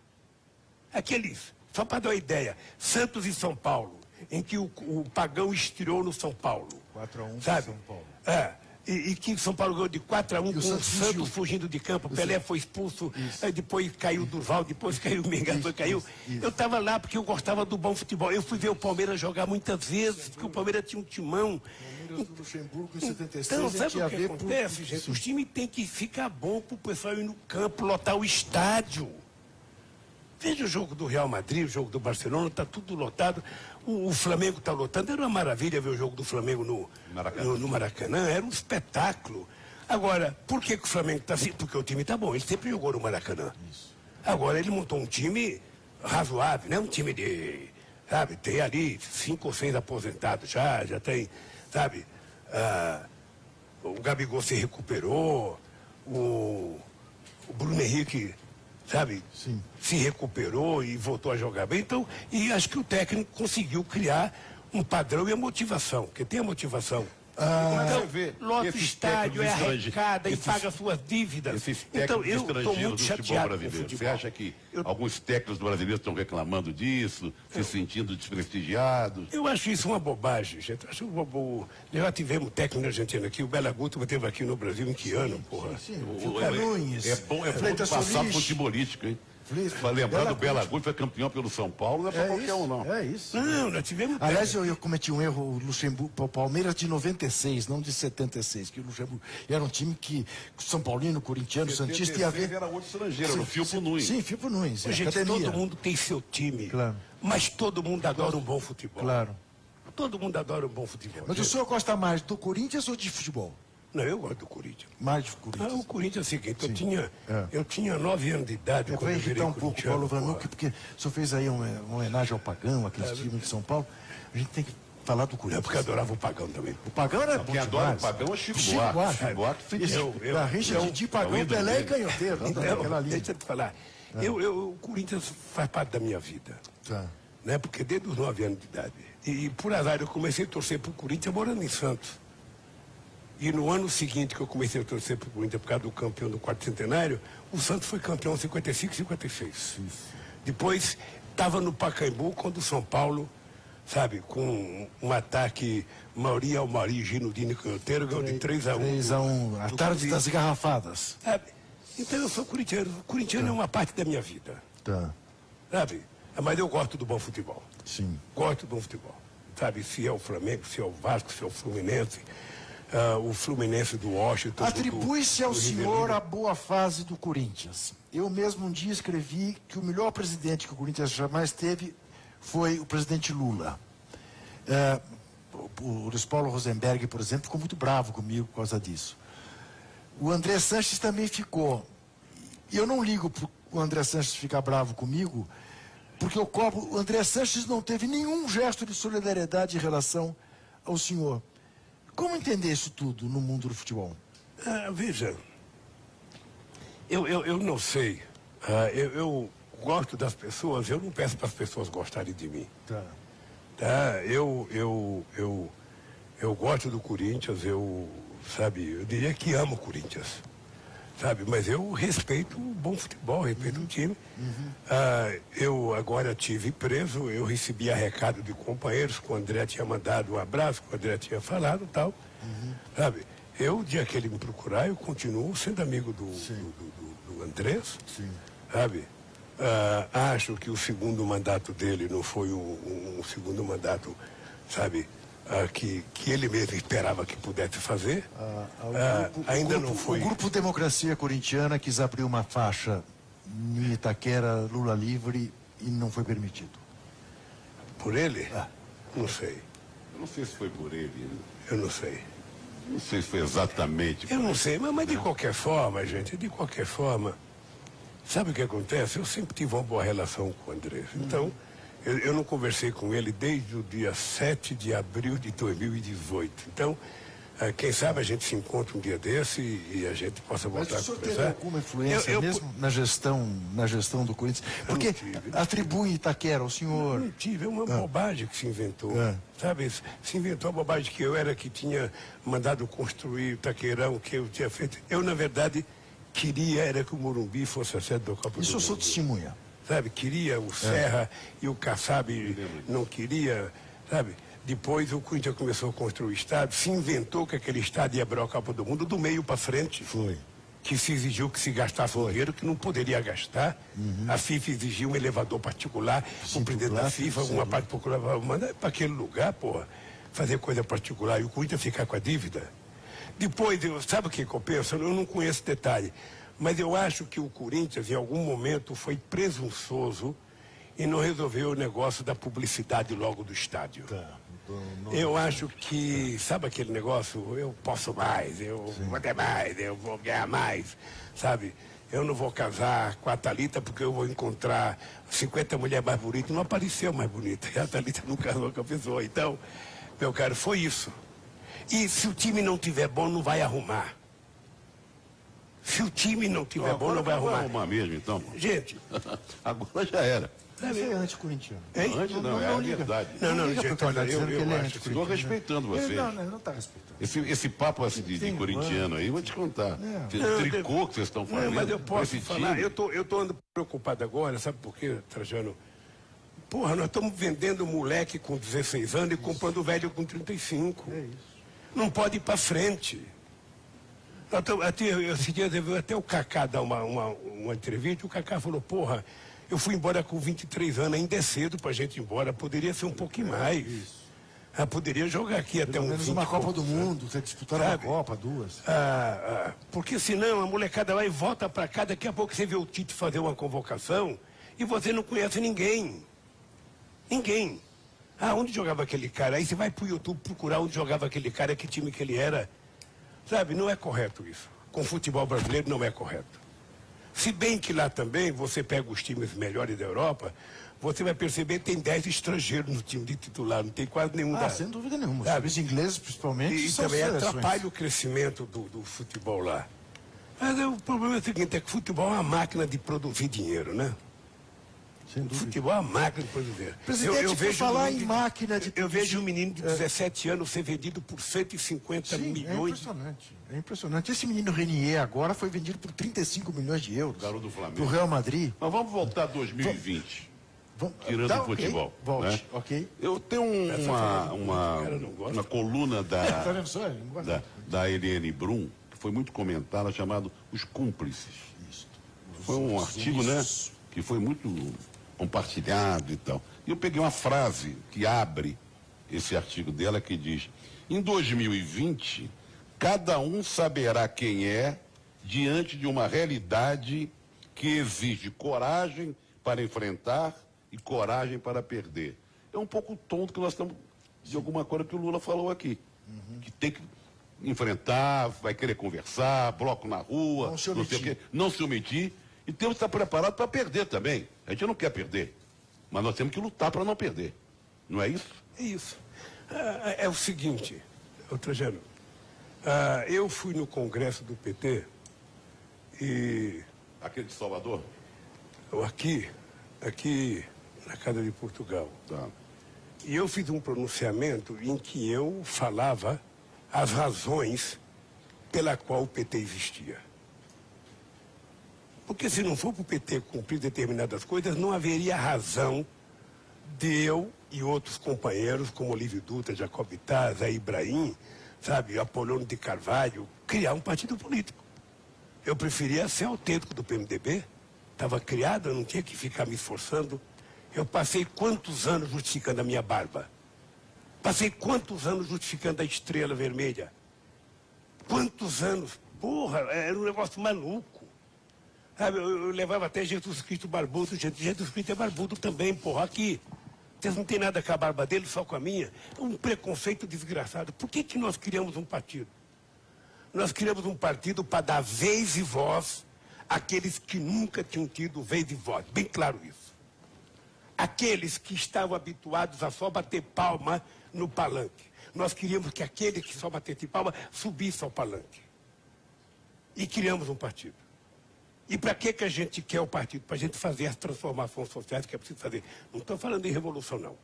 Aqueles, só para dar uma ideia, Santos e São Paulo, em que o Pagão estreou no São Paulo. 4-1 sabe? São Paulo. E que São Paulo ganhou de 4-1 com o Santos fugindo de campo. Pelé foi expulso, depois caiu Durval, depois caiu o Mengão, depois caiu. Eu estava lá porque eu gostava do bom futebol. Eu fui ver o Palmeiras jogar muitas vezes, porque o Palmeiras tinha um timão. Palmeiras do Luxemburgo em 76, então, sabe o que acontece, gente? Os times têm que ficar bom para o pessoal ir no campo, lotar o estádio. Veja o jogo do Real Madrid, o jogo do Barcelona, está tudo lotado. O Flamengo está lotando. Era uma maravilha ver o jogo do Flamengo no Maracanã. Era um espetáculo. Agora, por que o Flamengo está assim? Porque o time está bom. Ele sempre jogou no Maracanã. Agora ele montou um time razoável, né? Um time de, sabe, tem ali 5 ou 6 aposentados já tem, sabe, o Gabigol se recuperou, o Bruno Henrique, sabe, Sim. se recuperou e voltou a jogar bem. Então, e acho que o técnico conseguiu criar um padrão e a motivação, porque tem a motivação. Então, você vê Lota esses estádio, é técnicos arrecada e esses- paga suas dívidas. Esses Então, técnicos eu estou estrangeiros muito do futebol chateado com o brasileiro. Você futebol. acha que Eu- alguns técnicos brasileiros estão reclamando disso, se sentindo desprestigiados? Eu acho isso uma bobagem, gente. Eu acho já tivemos técnico argentino aqui, o Bela Guto esteve aqui no Brasil em que ano, porra? Nunes, É bom Freitas passar Solis. futebolístico, hein? Feliz. Para lembrar Bela do Bela Guto. Guto, foi campeão pelo São Paulo, não é para qualquer um, não. É isso. Não, nós tivemos Aliás, eu cometi um erro, o Luxemburgo, o Palmeiras de 96, não de 76, que o Luxemburgo era um time que São Paulino, corintiano, santista ia ver. Era outro estrangeiro, era o Filpo Nunes. Sim, Filpo Nunes. Ô, gente, academia. todo mundo tem seu time. Claro. Mas todo mundo adora um bom futebol. Claro. Todo mundo adora um bom futebol. Mas o senhor gosta mais do Corinthians ou de futebol? Não, eu gosto do Corinthians. Mais de Corinthians. O Corinthians é o seguinte, É. eu tinha 9 anos de idade É quando para eu virei irritar um pouco o corintiano, Paulo porra. Vanucci, porque o senhor fez aí uma homenagem ao Pagão, aquele time de São Paulo. A gente tem que falar do É Corinthians. porque eu adorava o Pagão também. O Pagão era bom Quem adora o demais. Pagão é Chico Chico Buarque. Buarque. Chico Buarque fica- Esse, a rixa de Di, Pagão, é o ídolo Pelé e dele. Canhoteiro. Então, aquela linha. deixa eu te falar. O Corinthians faz parte da minha vida. Tá. Né? Porque desde os 9 anos de idade. E por azar eu comecei a torcer pro Corinthians morando em Santos. E no ano seguinte que eu comecei a torcer pro Corinthians por causa do campeão do quarto centenário, o Santos foi campeão em 55 e 56. Depois estava no Pacaembu quando o São Paulo, sabe, com um ataque Mauri Almari, Gino Dini Canhoteiro, ganhou de 3-1. 3-1, a tarde das garrafadas. Sabe? Então eu sou corintiano. O corintiano é uma parte da minha vida. Tá. Sabe? Mas eu gosto do bom futebol. Sim. Gosto do bom futebol. Sabe? Se é o Flamengo, se é o Vasco, se é o Fluminense. O Fluminense do Washington. Atribui-se ao do River senhor Plate. a boa fase do Corinthians. Eu mesmo um dia escrevi que o melhor presidente que o Corinthians jamais teve foi o presidente Lula. O Luiz Paulo Rosenberg, por exemplo, ficou muito bravo comigo por causa disso. O André Sanches também ficou. E eu não ligo para o André Sanches ficar bravo comigo, porque eu cobro. O André Sanches não teve nenhum gesto de solidariedade em relação ao senhor. Como entender isso tudo no mundo do futebol? Veja, eu não sei. Eu gosto das pessoas, eu não peço para as pessoas gostarem de mim. Tá. Tá? Eu gosto do Corinthians, sabe, eu diria que amo o Corinthians. Sabe, mas eu respeito o bom futebol, respeito o time. Eu agora tive preso, eu recebia recado de companheiros que o André tinha mandado um abraço, que o André tinha falado e tal. Sabe, o dia que ele me procurar, eu continuo sendo amigo do Andrés. Sim. Sabe? Acho que o segundo mandato dele não foi um segundo mandato, sabe, que ele mesmo esperava que pudesse fazer. Ainda não foi. O Grupo Democracia Corintiana quis abrir uma faixa em Itaquera, Lula livre, e não foi permitido. Por ele? Não sei. Eu não sei se foi por ele, Eu não sei. não sei se foi exatamente por Eu não ele. sei, mas de qualquer forma, gente, de qualquer forma, sabe o que acontece? Eu sempre tive uma boa relação com o André. Então, eu não conversei com ele desde o dia 7 de abril de 2018. Então, quem sabe a gente se encontra um dia desse e a gente possa Mas voltar o a senhor teve conversar. alguma influência mesmo na gestão do Corinthians? Porque não tive. atribui Itaquera ao senhor. Não tive, é uma bobagem que se inventou. Sabe, se inventou a bobagem que tinha mandado construir o Taqueirão, que eu tinha feito. Eu, na verdade, queria que o Morumbi fosse a sede da Copa do Isso eu sou Mundo. testemunha. Sabe, queria o Serra e o Kassab não queria, sabe? Depois o Corinthians começou a construir o estádio, se inventou que aquele estádio ia abrir a Copa do Mundo do meio para frente. Foi. Que se exigiu que se gastasse dinheiro que não poderia gastar. A FIFA exigiu um elevador particular, o presidente da FIFA, uma parte popular, mandar para aquele lugar, porra, fazer coisa particular e o Corinthians ficar com a dívida. Depois, sabe o que eu penso? Eu não conheço detalhe, Mas eu acho que o Corinthians, em algum momento, foi presunçoso e não resolveu o negócio da publicidade logo do estádio. Eu acho que, sabe aquele negócio, eu posso mais, eu vou ter mais, eu vou ganhar mais, sabe? Eu não vou casar com a Thalita porque eu vou encontrar 50 mulheres mais bonitas. Não apareceu mais bonita. E a Thalita não casou com a pessoa. Então, meu caro, foi isso. E se o time não tiver bom, não vai arrumar. Se o time não tiver bom, não vai arrumar. Vai arrumar mesmo, então. Gente, Agora já era. Você é anticorintiano. hein? Antes não, é a verdade. Não, liga gente, pro olha, cara dizendo que ele é acho Estou respeitando vocês. Não, ele não está respeitando. Esse papo assim de Tem corintiano aí, vou te contar. Tricô que vocês estão fazendo. Não, mas eu com posso esse falar, time. eu tô andando preocupado agora, sabe por quê, Trajano? Porra, nós estamos vendendo moleque com 16 anos e comprando velho com 35. É isso. Não pode ir para frente. Esse dia eu vi até o Kaká dar uma entrevista, o Kaká falou, porra, eu fui embora com 23 anos, ainda é cedo pra gente ir embora, poderia ser um pouquinho mais. Poderia jogar aqui até Pelo um menos 20 uma Copa poucos do anos. Mundo, você disputar uma Sabe? Copa, duas. Porque senão a molecada vai e volta pra cá, daqui a pouco você vê o Tite fazer uma convocação e você não conhece ninguém. Ninguém. Onde jogava aquele cara? Aí você vai pro YouTube procurar onde jogava aquele cara, que time que ele era. Sabe, não é correto isso. Com o futebol brasileiro não é correto. Se bem que lá também, você pega os times melhores da Europa, você vai perceber que tem 10 estrangeiros no time de titular, não tem quase nenhum. Sem dúvida nenhuma. Sabe? Os ingleses, principalmente, E são também seleções. atrapalha o crescimento do futebol lá. Mas o problema é o seguinte, é que o futebol é uma máquina de produzir dinheiro, né? Sem O dúvida. futebol é uma máquina de produzir dinheiro. Presidente, por falar em máquina de Eu produzir- vejo um menino de 17 anos ser vendido por 150 Sim, é milhões. impressionante. É impressionante. Esse menino Renier agora foi vendido por 35 milhões de euros. Garoto do Flamengo. Pro Real Madrid. Mas vamos voltar a 2020. Tirando Tá, o futebol. ok. Volte, né? ok. Eu tenho uma coluna Tá vendo só? Ele não gosta. da Eliane Brum, que foi muito comentada, chamado Os Cúmplices. Foi um artigo, né, que foi muito compartilhado e tal. E eu peguei uma frase que abre esse artigo dela, que diz: em 2020, cada um saberá quem é diante de uma realidade que exige coragem para enfrentar e coragem para perder. É um pouco tonto que nós estamos de alguma coisa que o Lula falou aqui. Que tem que enfrentar, vai querer conversar, bloco na rua, Não se sei o omitir. quê, não se omitir. E temos que estar preparados para perder também. A gente não quer perder, mas nós temos que lutar para não perder. Não é isso? É isso. É o seguinte, Trajano, eu fui no congresso do PT e Aquele de Salvador? aqui na Casa de Portugal. Tá. E eu fiz um pronunciamento em que eu falava as razões pela qual o PT existia. Porque se não for para o PT cumprir determinadas coisas, não haveria razão de eu e outros companheiros, como Olívio Dutra, Jacob Taz, Ibrahim, sabe, Apolônio de Carvalho, criar um partido político. Eu preferia ser autêntico do PMDB. Estava criado, eu não tinha que ficar me esforçando. Eu passei quantos anos justificando a minha barba? Passei quantos anos justificando a estrela vermelha? Quantos anos? Porra, era um negócio maluco. Sabe, eu levava até Jesus Cristo barbudo. Jesus Cristo é barbudo também, porra. Aqui, vocês não têm nada com a barba dele, só com a minha. É um preconceito desgraçado. Por que nós criamos um partido? Nós criamos um partido para dar vez e voz àqueles que nunca tinham tido vez e voz. Bem claro isso. Aqueles que estavam habituados a só bater palma no palanque. Nós queríamos que aquele que só batesse palma subisse ao palanque. E criamos um partido. E para que a gente quer o partido? Para a gente fazer as transformações sociais que é preciso fazer. Não estou falando de revolução, não.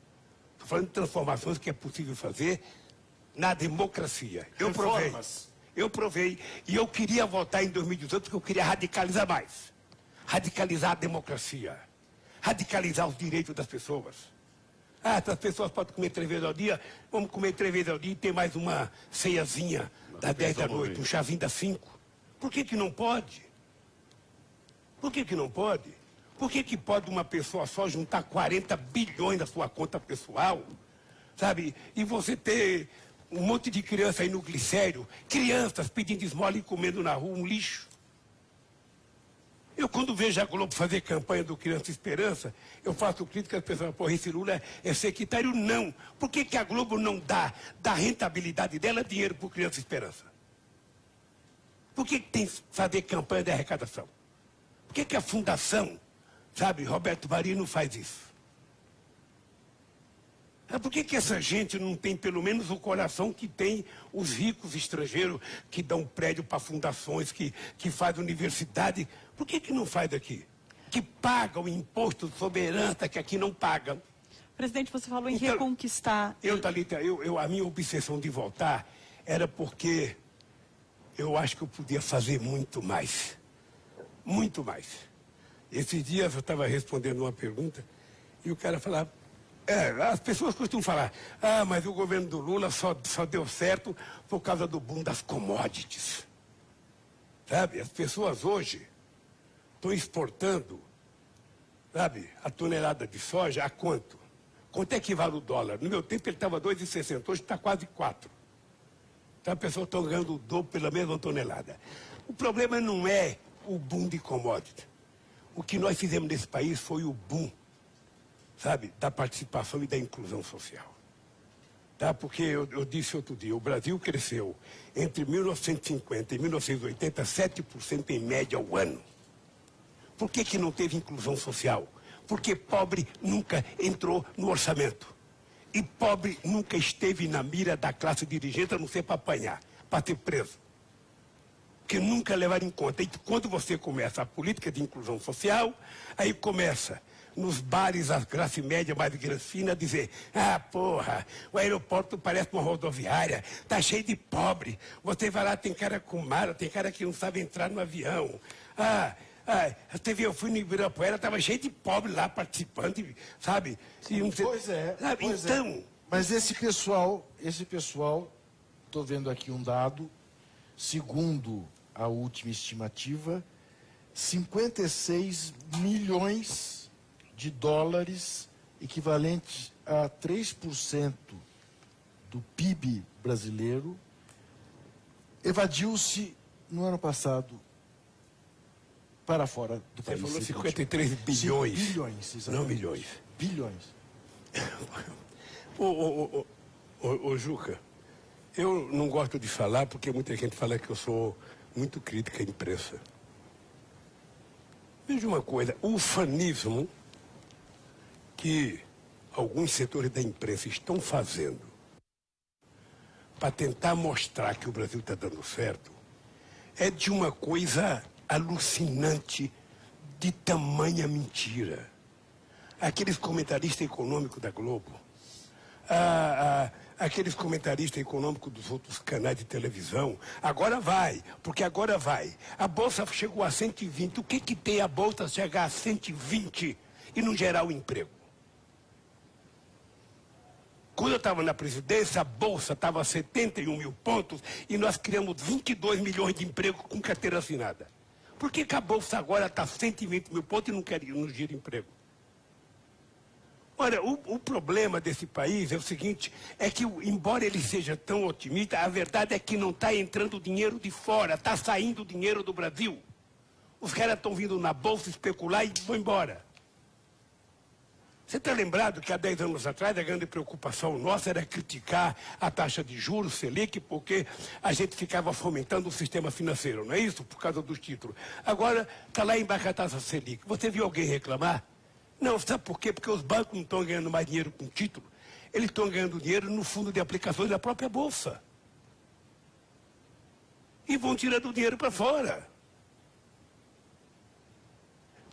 Estou falando de transformações que é possível fazer na democracia. Eu provei. E eu queria votar em 2018 porque eu queria radicalizar mais. Radicalizar a democracia. Radicalizar os direitos das pessoas. Essas pessoas podem comer 3 vezes ao dia, vamos comer 3 vezes ao dia e ter mais uma ceiazinha das 10 da noite, um chazinho das 5. Por que não pode? Por que não pode? Por que pode uma pessoa só juntar 40 bilhões na sua conta pessoal, sabe? E você ter um monte de criança aí no glicério, crianças pedindo esmola e comendo na rua um lixo. Eu, quando vejo a Globo fazer campanha do Criança Esperança, eu faço crítica, as pessoas, porra, esse Lula é sectário? Não. Por que a Globo não dá da rentabilidade dela dinheiro para o Criança Esperança? Por que tem que fazer campanha de arrecadação? Por que a Fundação, sabe, Roberto Marinho não faz isso? Por que essa gente não tem pelo menos o coração que tem os ricos estrangeiros que dão prédio para fundações, que fazem universidade? Por que não faz aqui? Que pagam o imposto sobre herança que aqui não pagam. Presidente, você falou em Então, reconquistar... Thalita, a minha obsessão de voltar era porque eu acho que eu podia fazer muito mais. Muito mais. Esses dias eu estava respondendo uma pergunta e o cara falava... as pessoas costumam falar, mas o governo do Lula só deu certo por causa do boom das commodities. Sabe, as pessoas hoje estão exportando, sabe, a tonelada de soja a quanto? Quanto é que vale o dólar? No meu tempo ele estava 2,60, hoje está quase 4. Então as pessoas estão ganhando o dobro pela mesma tonelada. O problema não é o boom de commodities. O que nós fizemos nesse país foi o boom, sabe, da participação e da inclusão social. Tá? Porque eu disse outro dia, o Brasil cresceu entre 1950 e 1980, 7% em média ao ano. Por que não teve inclusão social? Porque pobre nunca entrou no orçamento. E pobre nunca esteve na mira da classe dirigente, a não ser para apanhar, para ser preso. Porque nunca levaram em conta. E quando você começa a política de inclusão social, aí começa... nos bares, a classe média mais fina, dizer, porra, o aeroporto parece uma rodoviária, tá cheio de pobre. Você vai lá, tem cara com mala, tem cara que não sabe entrar no avião. Você viu, eu fui no Ibirapuera, tava cheio de pobre lá participando, sabe? Pois é, sabe? pois então... é. Mas esse pessoal, estou vendo aqui um dado, segundo a última estimativa, 56 milhões de dólares, equivalente a 3% do PIB brasileiro, evadiu-se no ano passado para fora do país. Você falou 53 bilhões. Bilhões, exatamente. Não milhões. Bilhões. Ô, Juca, eu não gosto de falar porque muita gente fala que eu sou muito crítica à imprensa. Veja uma coisa, o ufanismo que alguns setores da imprensa estão fazendo para tentar mostrar que o Brasil está dando certo é de uma coisa alucinante, de tamanha mentira. Aqueles comentaristas econômicos da Globo, aqueles comentaristas econômicos dos outros canais de televisão, agora vai, porque agora vai. A Bolsa chegou a 120, o que tem a Bolsa chegar a 120 e não gerar o emprego? Quando eu estava na presidência, a Bolsa estava a 71 mil pontos e nós criamos 22 milhões de empregos com carteira assinada. Por que a Bolsa agora está a 120 mil pontos e não gira emprego? Olha, o problema desse país é o seguinte, é que, embora ele seja tão otimista, a verdade é que não está entrando dinheiro de fora, está saindo dinheiro do Brasil. Os caras estão vindo na Bolsa especular e vão embora. Você está lembrado que há 10 anos atrás a grande preocupação nossa era criticar a taxa de juros, Selic, porque a gente ficava fomentando o sistema financeiro, não é isso? Por causa dos títulos. Agora está lá embaixo a taxa Selic. Você viu alguém reclamar? Não, sabe por quê? Porque os bancos não estão ganhando mais dinheiro com título. Eles estão ganhando dinheiro no fundo de aplicações da própria Bolsa. E vão tirando o dinheiro para fora.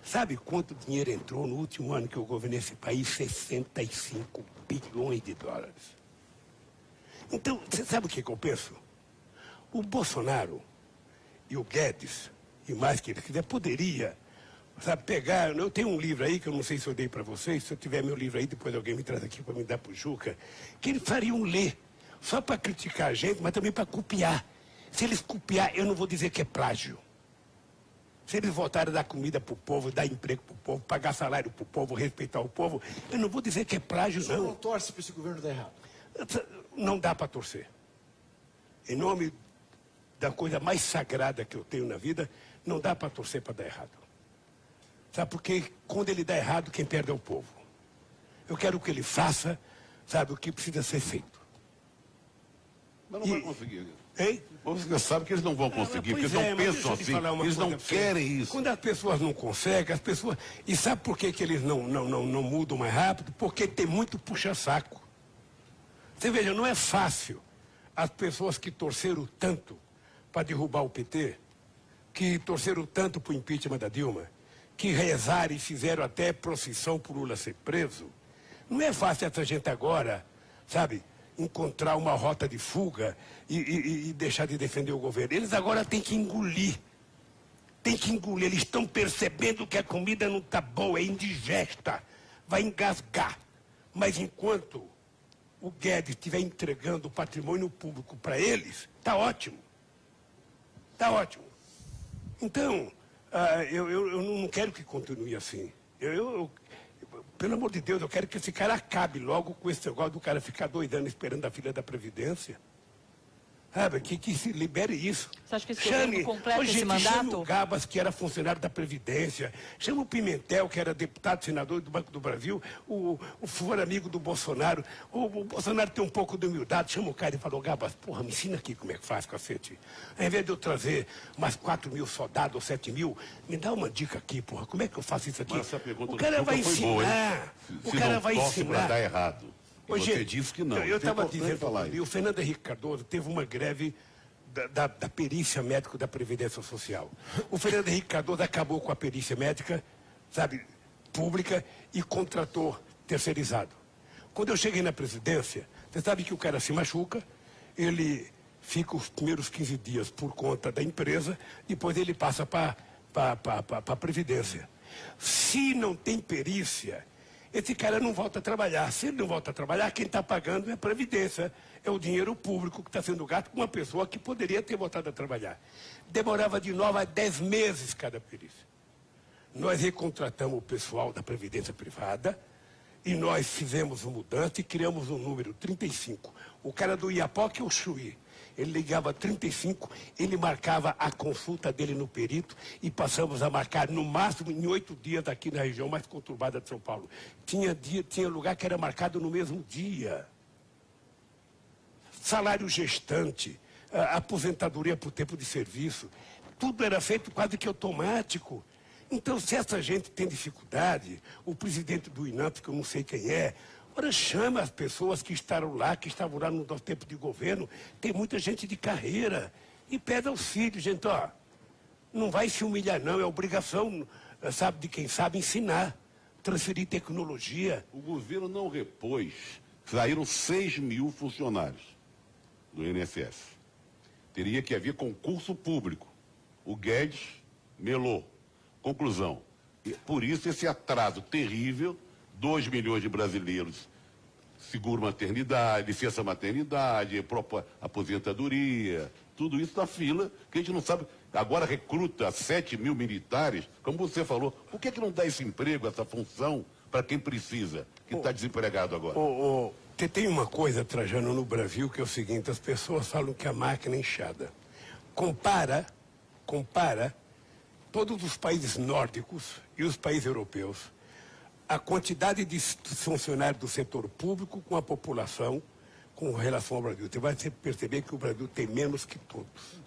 Sabe quanto dinheiro entrou no último ano que eu governei esse país? 65 bilhões de dólares. Então, você sabe o que eu penso? O Bolsonaro e o Guedes, e mais que ele quiser, poderia, sabe, pegar... Eu tenho um livro aí, que eu não sei se eu dei para vocês, se eu tiver meu livro aí, depois alguém me traz aqui para me dar para o Juca, que eles fariam ler, só para criticar a gente, mas também para copiar. Se eles copiar, eu não vou dizer que é plágio. Se eles voltarem a dar comida para o povo, dar emprego para o povo, pagar salário para o povo, respeitar o povo, eu não vou dizer que é plágio, não. Você não torce para esse governo dar errado? Não dá para torcer. Em nome da coisa mais sagrada que eu tenho na vida, não dá para torcer para dar errado. sabe? Porque quando ele dá errado, quem perde é o povo. Eu quero que ele faça, sabe, o que precisa ser feito. Mas não vai conseguir. Hein? Você sabe que eles não vão conseguir, porque eles não pensam assim, eles não querem isso. Quando as pessoas não conseguem, as pessoas... E sabe por que eles não mudam mais rápido? Porque tem muito puxa-saco. Você veja, não é fácil as pessoas que torceram tanto para derrubar o PT, que torceram tanto para o impeachment da Dilma, que rezaram e fizeram até procissão por Lula ser preso. Não é fácil essa gente agora, sabe, encontrar uma rota de fuga e deixar de defender o governo. Eles agora têm que engolir. Tem que engolir. Eles estão percebendo que a comida não está boa, é indigesta, vai engasgar. Mas enquanto o Guedes estiver entregando o patrimônio público para eles, está ótimo. Está ótimo. Então, eu não quero que continue assim. Pelo amor de Deus, eu quero que esse cara acabe logo com esse negócio do cara ficar 2 anos esperando a fila da Previdência. Sabe, que se libere isso. Você acha que esse governo completa esse mandato? Chama o Gabas, que era funcionário da Previdência. Chama o Pimentel, que era deputado, senador do Banco do Brasil. O for amigo do Bolsonaro. O Bolsonaro tem um pouco de humildade. Chama o cara e falou, Gabas, porra, me ensina aqui como é que faz, cacete. Ao invés de eu trazer mais 4.000 soldados ou 7.000, me dá uma dica aqui, porra. Como é que eu faço isso aqui? O cara vai ensinar. O cara vai ensinar. Para dar errado. Você disse que não. Eu estava dizendo, e o Fernando Henrique Cardoso teve uma greve da perícia médica da Previdência Social. O Fernando Henrique Cardoso acabou com a perícia médica, sabe, pública, e contratou terceirizado. Quando eu cheguei na presidência, você sabe que o cara se machuca, ele fica os primeiros 15 dias por conta da empresa, depois ele passa para a Previdência. Se não tem perícia, esse cara não volta a trabalhar. Se ele não volta a trabalhar, quem está pagando é a Previdência. É o dinheiro público que está sendo gasto com uma pessoa que poderia ter voltado a trabalhar. Demorava de 9 a 10 meses cada perícia. Nós recontratamos o pessoal da Previdência Privada e nós fizemos uma mudança e criamos um número 35. O cara do Iapoque é o Chuí. Ele ligava 35, ele marcava a consulta dele no perito e passamos a marcar no máximo em 8 dias aqui na região mais conturbada de São Paulo. Tinha lugar que era marcado no mesmo dia. Salário gestante, aposentadoria por tempo de serviço, tudo era feito quase que automático. Então, se essa gente tem dificuldade, o presidente do INAMP, que eu não sei quem é, ora, chama as pessoas que estavam lá, que estavam lá no nosso tempo de governo. Tem muita gente de carreira. E pede auxílio, gente, ó. Não vai se humilhar, não. É obrigação, sabe, de quem sabe ensinar. Transferir tecnologia. O governo não repôs. Saíram 6.000 funcionários do INSS. Teria que haver concurso público. O Guedes melou. Conclusão. Por isso esse atraso terrível. 2 milhões de brasileiros, seguro maternidade, licença maternidade, própria aposentadoria, tudo isso na fila, que a gente não sabe. Agora recruta 7.000 militares, como você falou. Por que não dá esse emprego, essa função, para quem precisa, que está desempregado agora? Tem uma coisa, Trajano, no Brasil, que é o seguinte, as pessoas falam que a máquina é inchada. Compara todos os países nórdicos e os países europeus. A quantidade de funcionários do setor público com a população com relação ao Brasil. Você vai perceber que o Brasil tem menos que todos.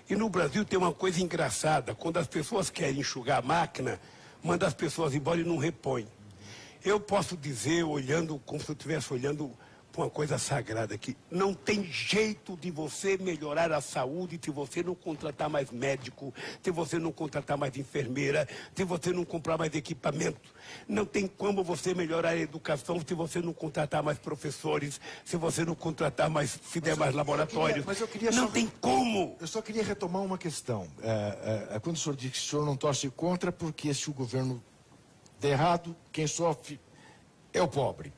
E no Brasil tem uma coisa engraçada. Quando as pessoas querem enxugar a máquina, manda as pessoas embora e não repõe. Eu posso dizer, olhando como se eu estivesse olhando para uma coisa sagrada aqui, não tem jeito de você melhorar a saúde se você não contratar mais médico, se você não contratar mais enfermeira, se você não comprar mais equipamento. Não tem como você melhorar a educação se você não contratar mais professores, se você não contratar mais, se der mais laboratórios. Não tem como. Eu só queria retomar uma questão. Quando o senhor diz que o senhor não torce contra, porque se o governo der errado, quem sofre é o pobre.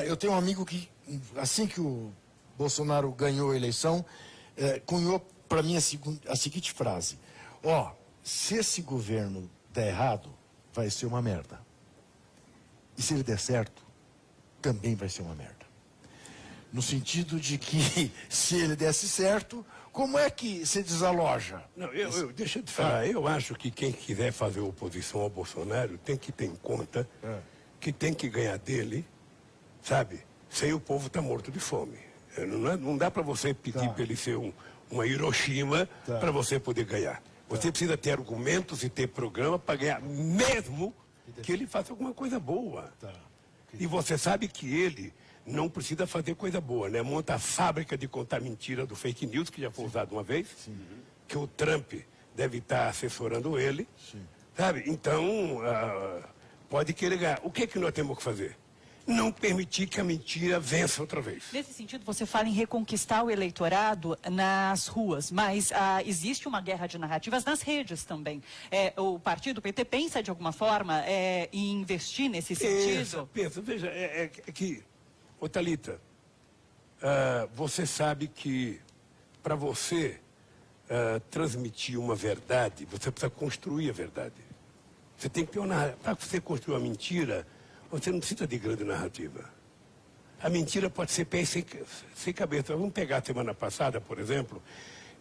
Eu tenho um amigo que, assim que o Bolsonaro ganhou a eleição, cunhou para mim a seguinte frase. Se esse governo der errado, vai ser uma merda. E se ele der certo, também vai ser uma merda. No sentido de que, se ele desse certo, Como é que se desaloja? Não, deixa eu te falar, eu acho que quem quiser fazer oposição ao Bolsonaro tem que ter em conta que tem que ganhar dele, sabe? Sem o povo estar morto de fome. Não dá para você pedir para ele ser uma Hiroshima para você poder ganhar. Você precisa ter argumentos e ter programa para ganhar, mesmo que ele faça alguma coisa boa. E você sabe que ele não precisa fazer coisa boa, né? Monta a fábrica de contar mentira do fake news, que já foi usado uma vez, que o Trump deve estar assessorando ele, sabe? Então, pode querer ganhar. O que é que nós temos que fazer? Não permitir que a mentira vença outra vez. Nesse sentido, você fala em reconquistar o eleitorado nas ruas, mas existe uma guerra de narrativas nas redes também. O partido PT pensa, de alguma forma, em investir nesse sentido? Pensa. Veja, que... Ô, Thalita, você sabe que para você transmitir uma verdade, você precisa construir a verdade. Você tem que ter uma narrativa. Para você construir uma mentira, você não precisa de grande narrativa. A mentira pode ser pé sem cabeça. Vamos pegar a semana passada, por exemplo,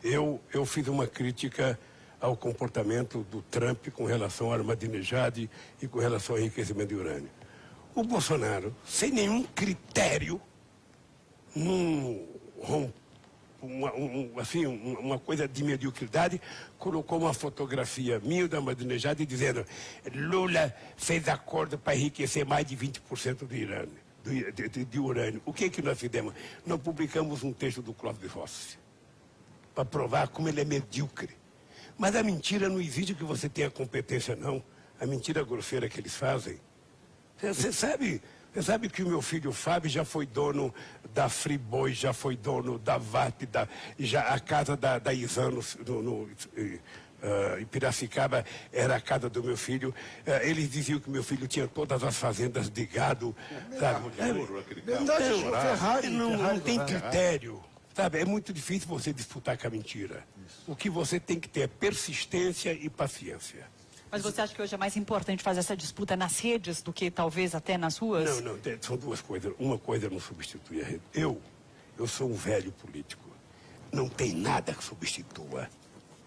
eu fiz uma crítica ao comportamento do Trump com relação ao Ahmadinejad e com relação ao enriquecimento de urânio. O Bolsonaro, sem nenhum critério, uma coisa de mediocridade, colocou uma fotografia minha da Ahmadinejad dizendo Lula fez acordo para enriquecer mais de 20% de urânio. O que nós fizemos? Nós publicamos um texto do Clóvis Rossi para provar como ele é medíocre. Mas a mentira não exige que você tenha competência, não. A mentira grosseira que eles fazem. Você sabe que o meu filho Fábio já foi dono da Friboi, já foi dono da VAP, a casa da Isano em Piracicaba era a casa do meu filho. Eles diziam que meu filho tinha todas as fazendas de gado. Sabe? Não tem critério. Sabe? É muito difícil você disputar com a mentira. O que você tem que ter é persistência e paciência. Mas você acha que hoje é mais importante fazer essa disputa nas redes do que talvez até nas ruas? Não, são duas coisas. Uma coisa não substitui a rede. Eu sou um velho político. Não tem nada que substitua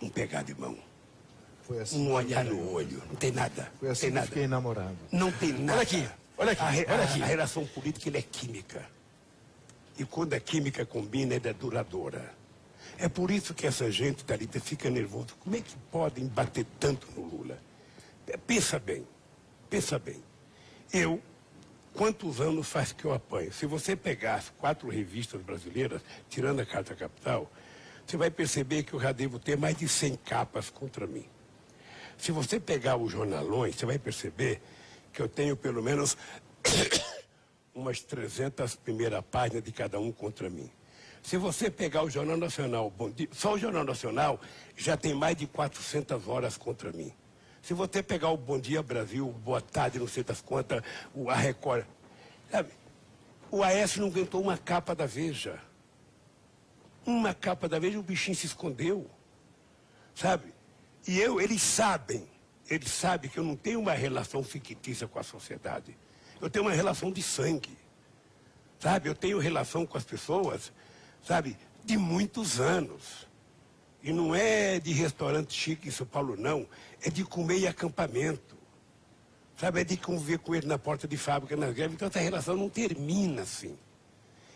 um pegar de mão. Foi assim, um olhar no olho. Não tem nada. Foi assim que fiquei namorado. Não tem nada. Olha aqui. A relação política é química. E quando a química combina, ela é duradoura. É por isso que essa gente, Thalita, fica nervosa. Como é que podem bater tanto no Lula? Pensa bem. Quantos anos faz que eu apanho? Se você pegar as 4 revistas brasileiras, tirando a Carta Capital, você vai perceber que eu já devo ter mais de 100 capas contra mim. Se você pegar os jornalões, você vai perceber que eu tenho pelo menos umas 300 primeiras páginas de cada um contra mim. Se você pegar o Jornal Nacional, só o Jornal Nacional já tem mais de 400 horas contra mim. Se você pegar o Bom Dia Brasil, Boa Tarde, não sei das quantas, a Record, sabe? O Aécio não aguentou uma capa da Veja. Uma capa da Veja, o bichinho se escondeu, sabe? E eles sabem que eu não tenho uma relação fictícia com a sociedade. Eu tenho uma relação de sangue, sabe? Eu tenho relação com as pessoas, sabe, de muitos anos. E não é de restaurante chique em São Paulo, não. É de comer em acampamento. Sabe, é de conviver com ele na porta de fábrica, nas greves. Então essa relação não termina assim.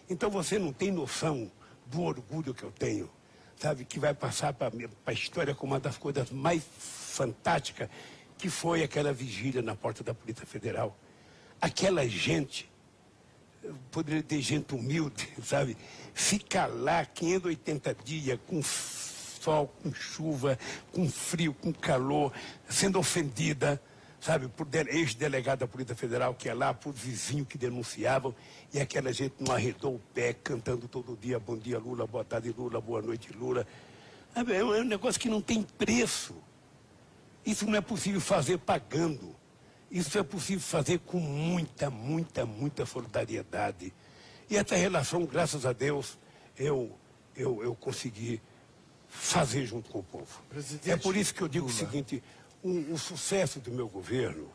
Então você não tem noção do orgulho que eu tenho, sabe, que vai passar para a história como uma das coisas mais fantásticas, que foi aquela vigília na porta da Polícia Federal. Aquela gente, poderia ter gente humilde, sabe, fica lá 580 dias com sol, com chuva, com frio, com calor, sendo ofendida, sabe, por ex-delegado da Polícia Federal que é lá, por vizinhos que denunciavam, e aquela gente não arredou o pé, cantando todo dia, bom dia Lula, boa tarde Lula, boa noite Lula. É um negócio que não tem preço. Isso não é possível fazer pagando. Isso é possível fazer com muita solidariedade. E essa relação, graças a Deus, eu consegui fazer junto com o povo. Presidente é por isso que eu digo Lula. O seguinte, o sucesso do meu governo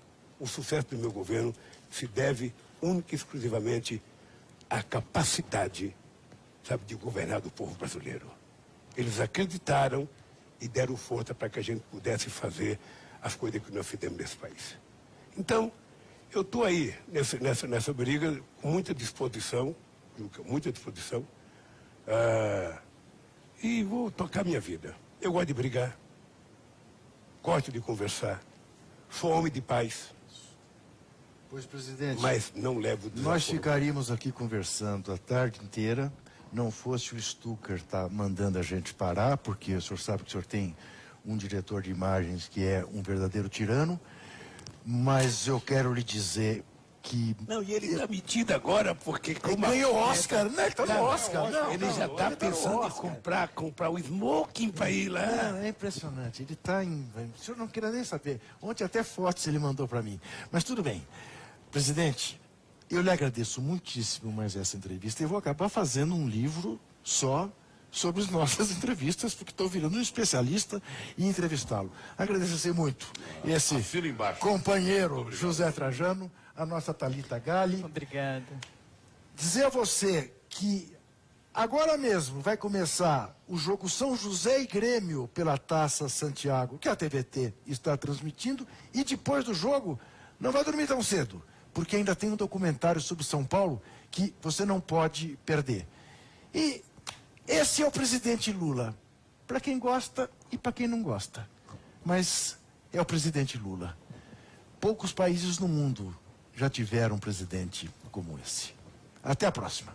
se deve única e exclusivamente à capacidade, sabe, de governar do povo brasileiro. Eles acreditaram e deram força para que a gente pudesse fazer as coisas que nós fizemos nesse país. Então, eu estou aí nessa briga com muita disposição, Juca, muita disposição, e vou tocar minha vida. Eu gosto de brigar, gosto de conversar, sou homem de paz. Pois, presidente, Mas não levo desaforo. nós ficaríamos aqui conversando a tarde inteira, não fosse o Stucker estar mandando a gente parar, porque o senhor sabe que o senhor tem um diretor de imagens que é um verdadeiro tirano, mas eu quero lhe dizer que... Não, e ele está metido agora porque... Ele ganhou o Oscar, né? Ele tá no Oscar. Ele já está pensando em comprar o smoking para ir lá. Não, é impressionante, ele está em... O senhor não queria nem saber. Ontem até fotos ele mandou para mim. Mas tudo bem. Presidente, eu lhe agradeço muitíssimo mais essa entrevista. Eu vou acabar fazendo um livro só sobre as nossas entrevistas, porque estou virando um especialista em entrevistá-lo. Agradeço muito esse Assina embaixo. companheiro José Trajano, a nossa Thalita Galli. Obrigada. Dizer a você que agora mesmo vai começar o jogo São José e Grêmio pela Taça Santiago, que a TVT está transmitindo, e depois do jogo não vai dormir tão cedo, porque ainda tem um documentário sobre São Paulo que você não pode perder. E esse é o presidente Lula, para quem gosta e para quem não gosta. Mas é o presidente Lula. Poucos países no mundo já tiveram um presidente como esse. Até a próxima.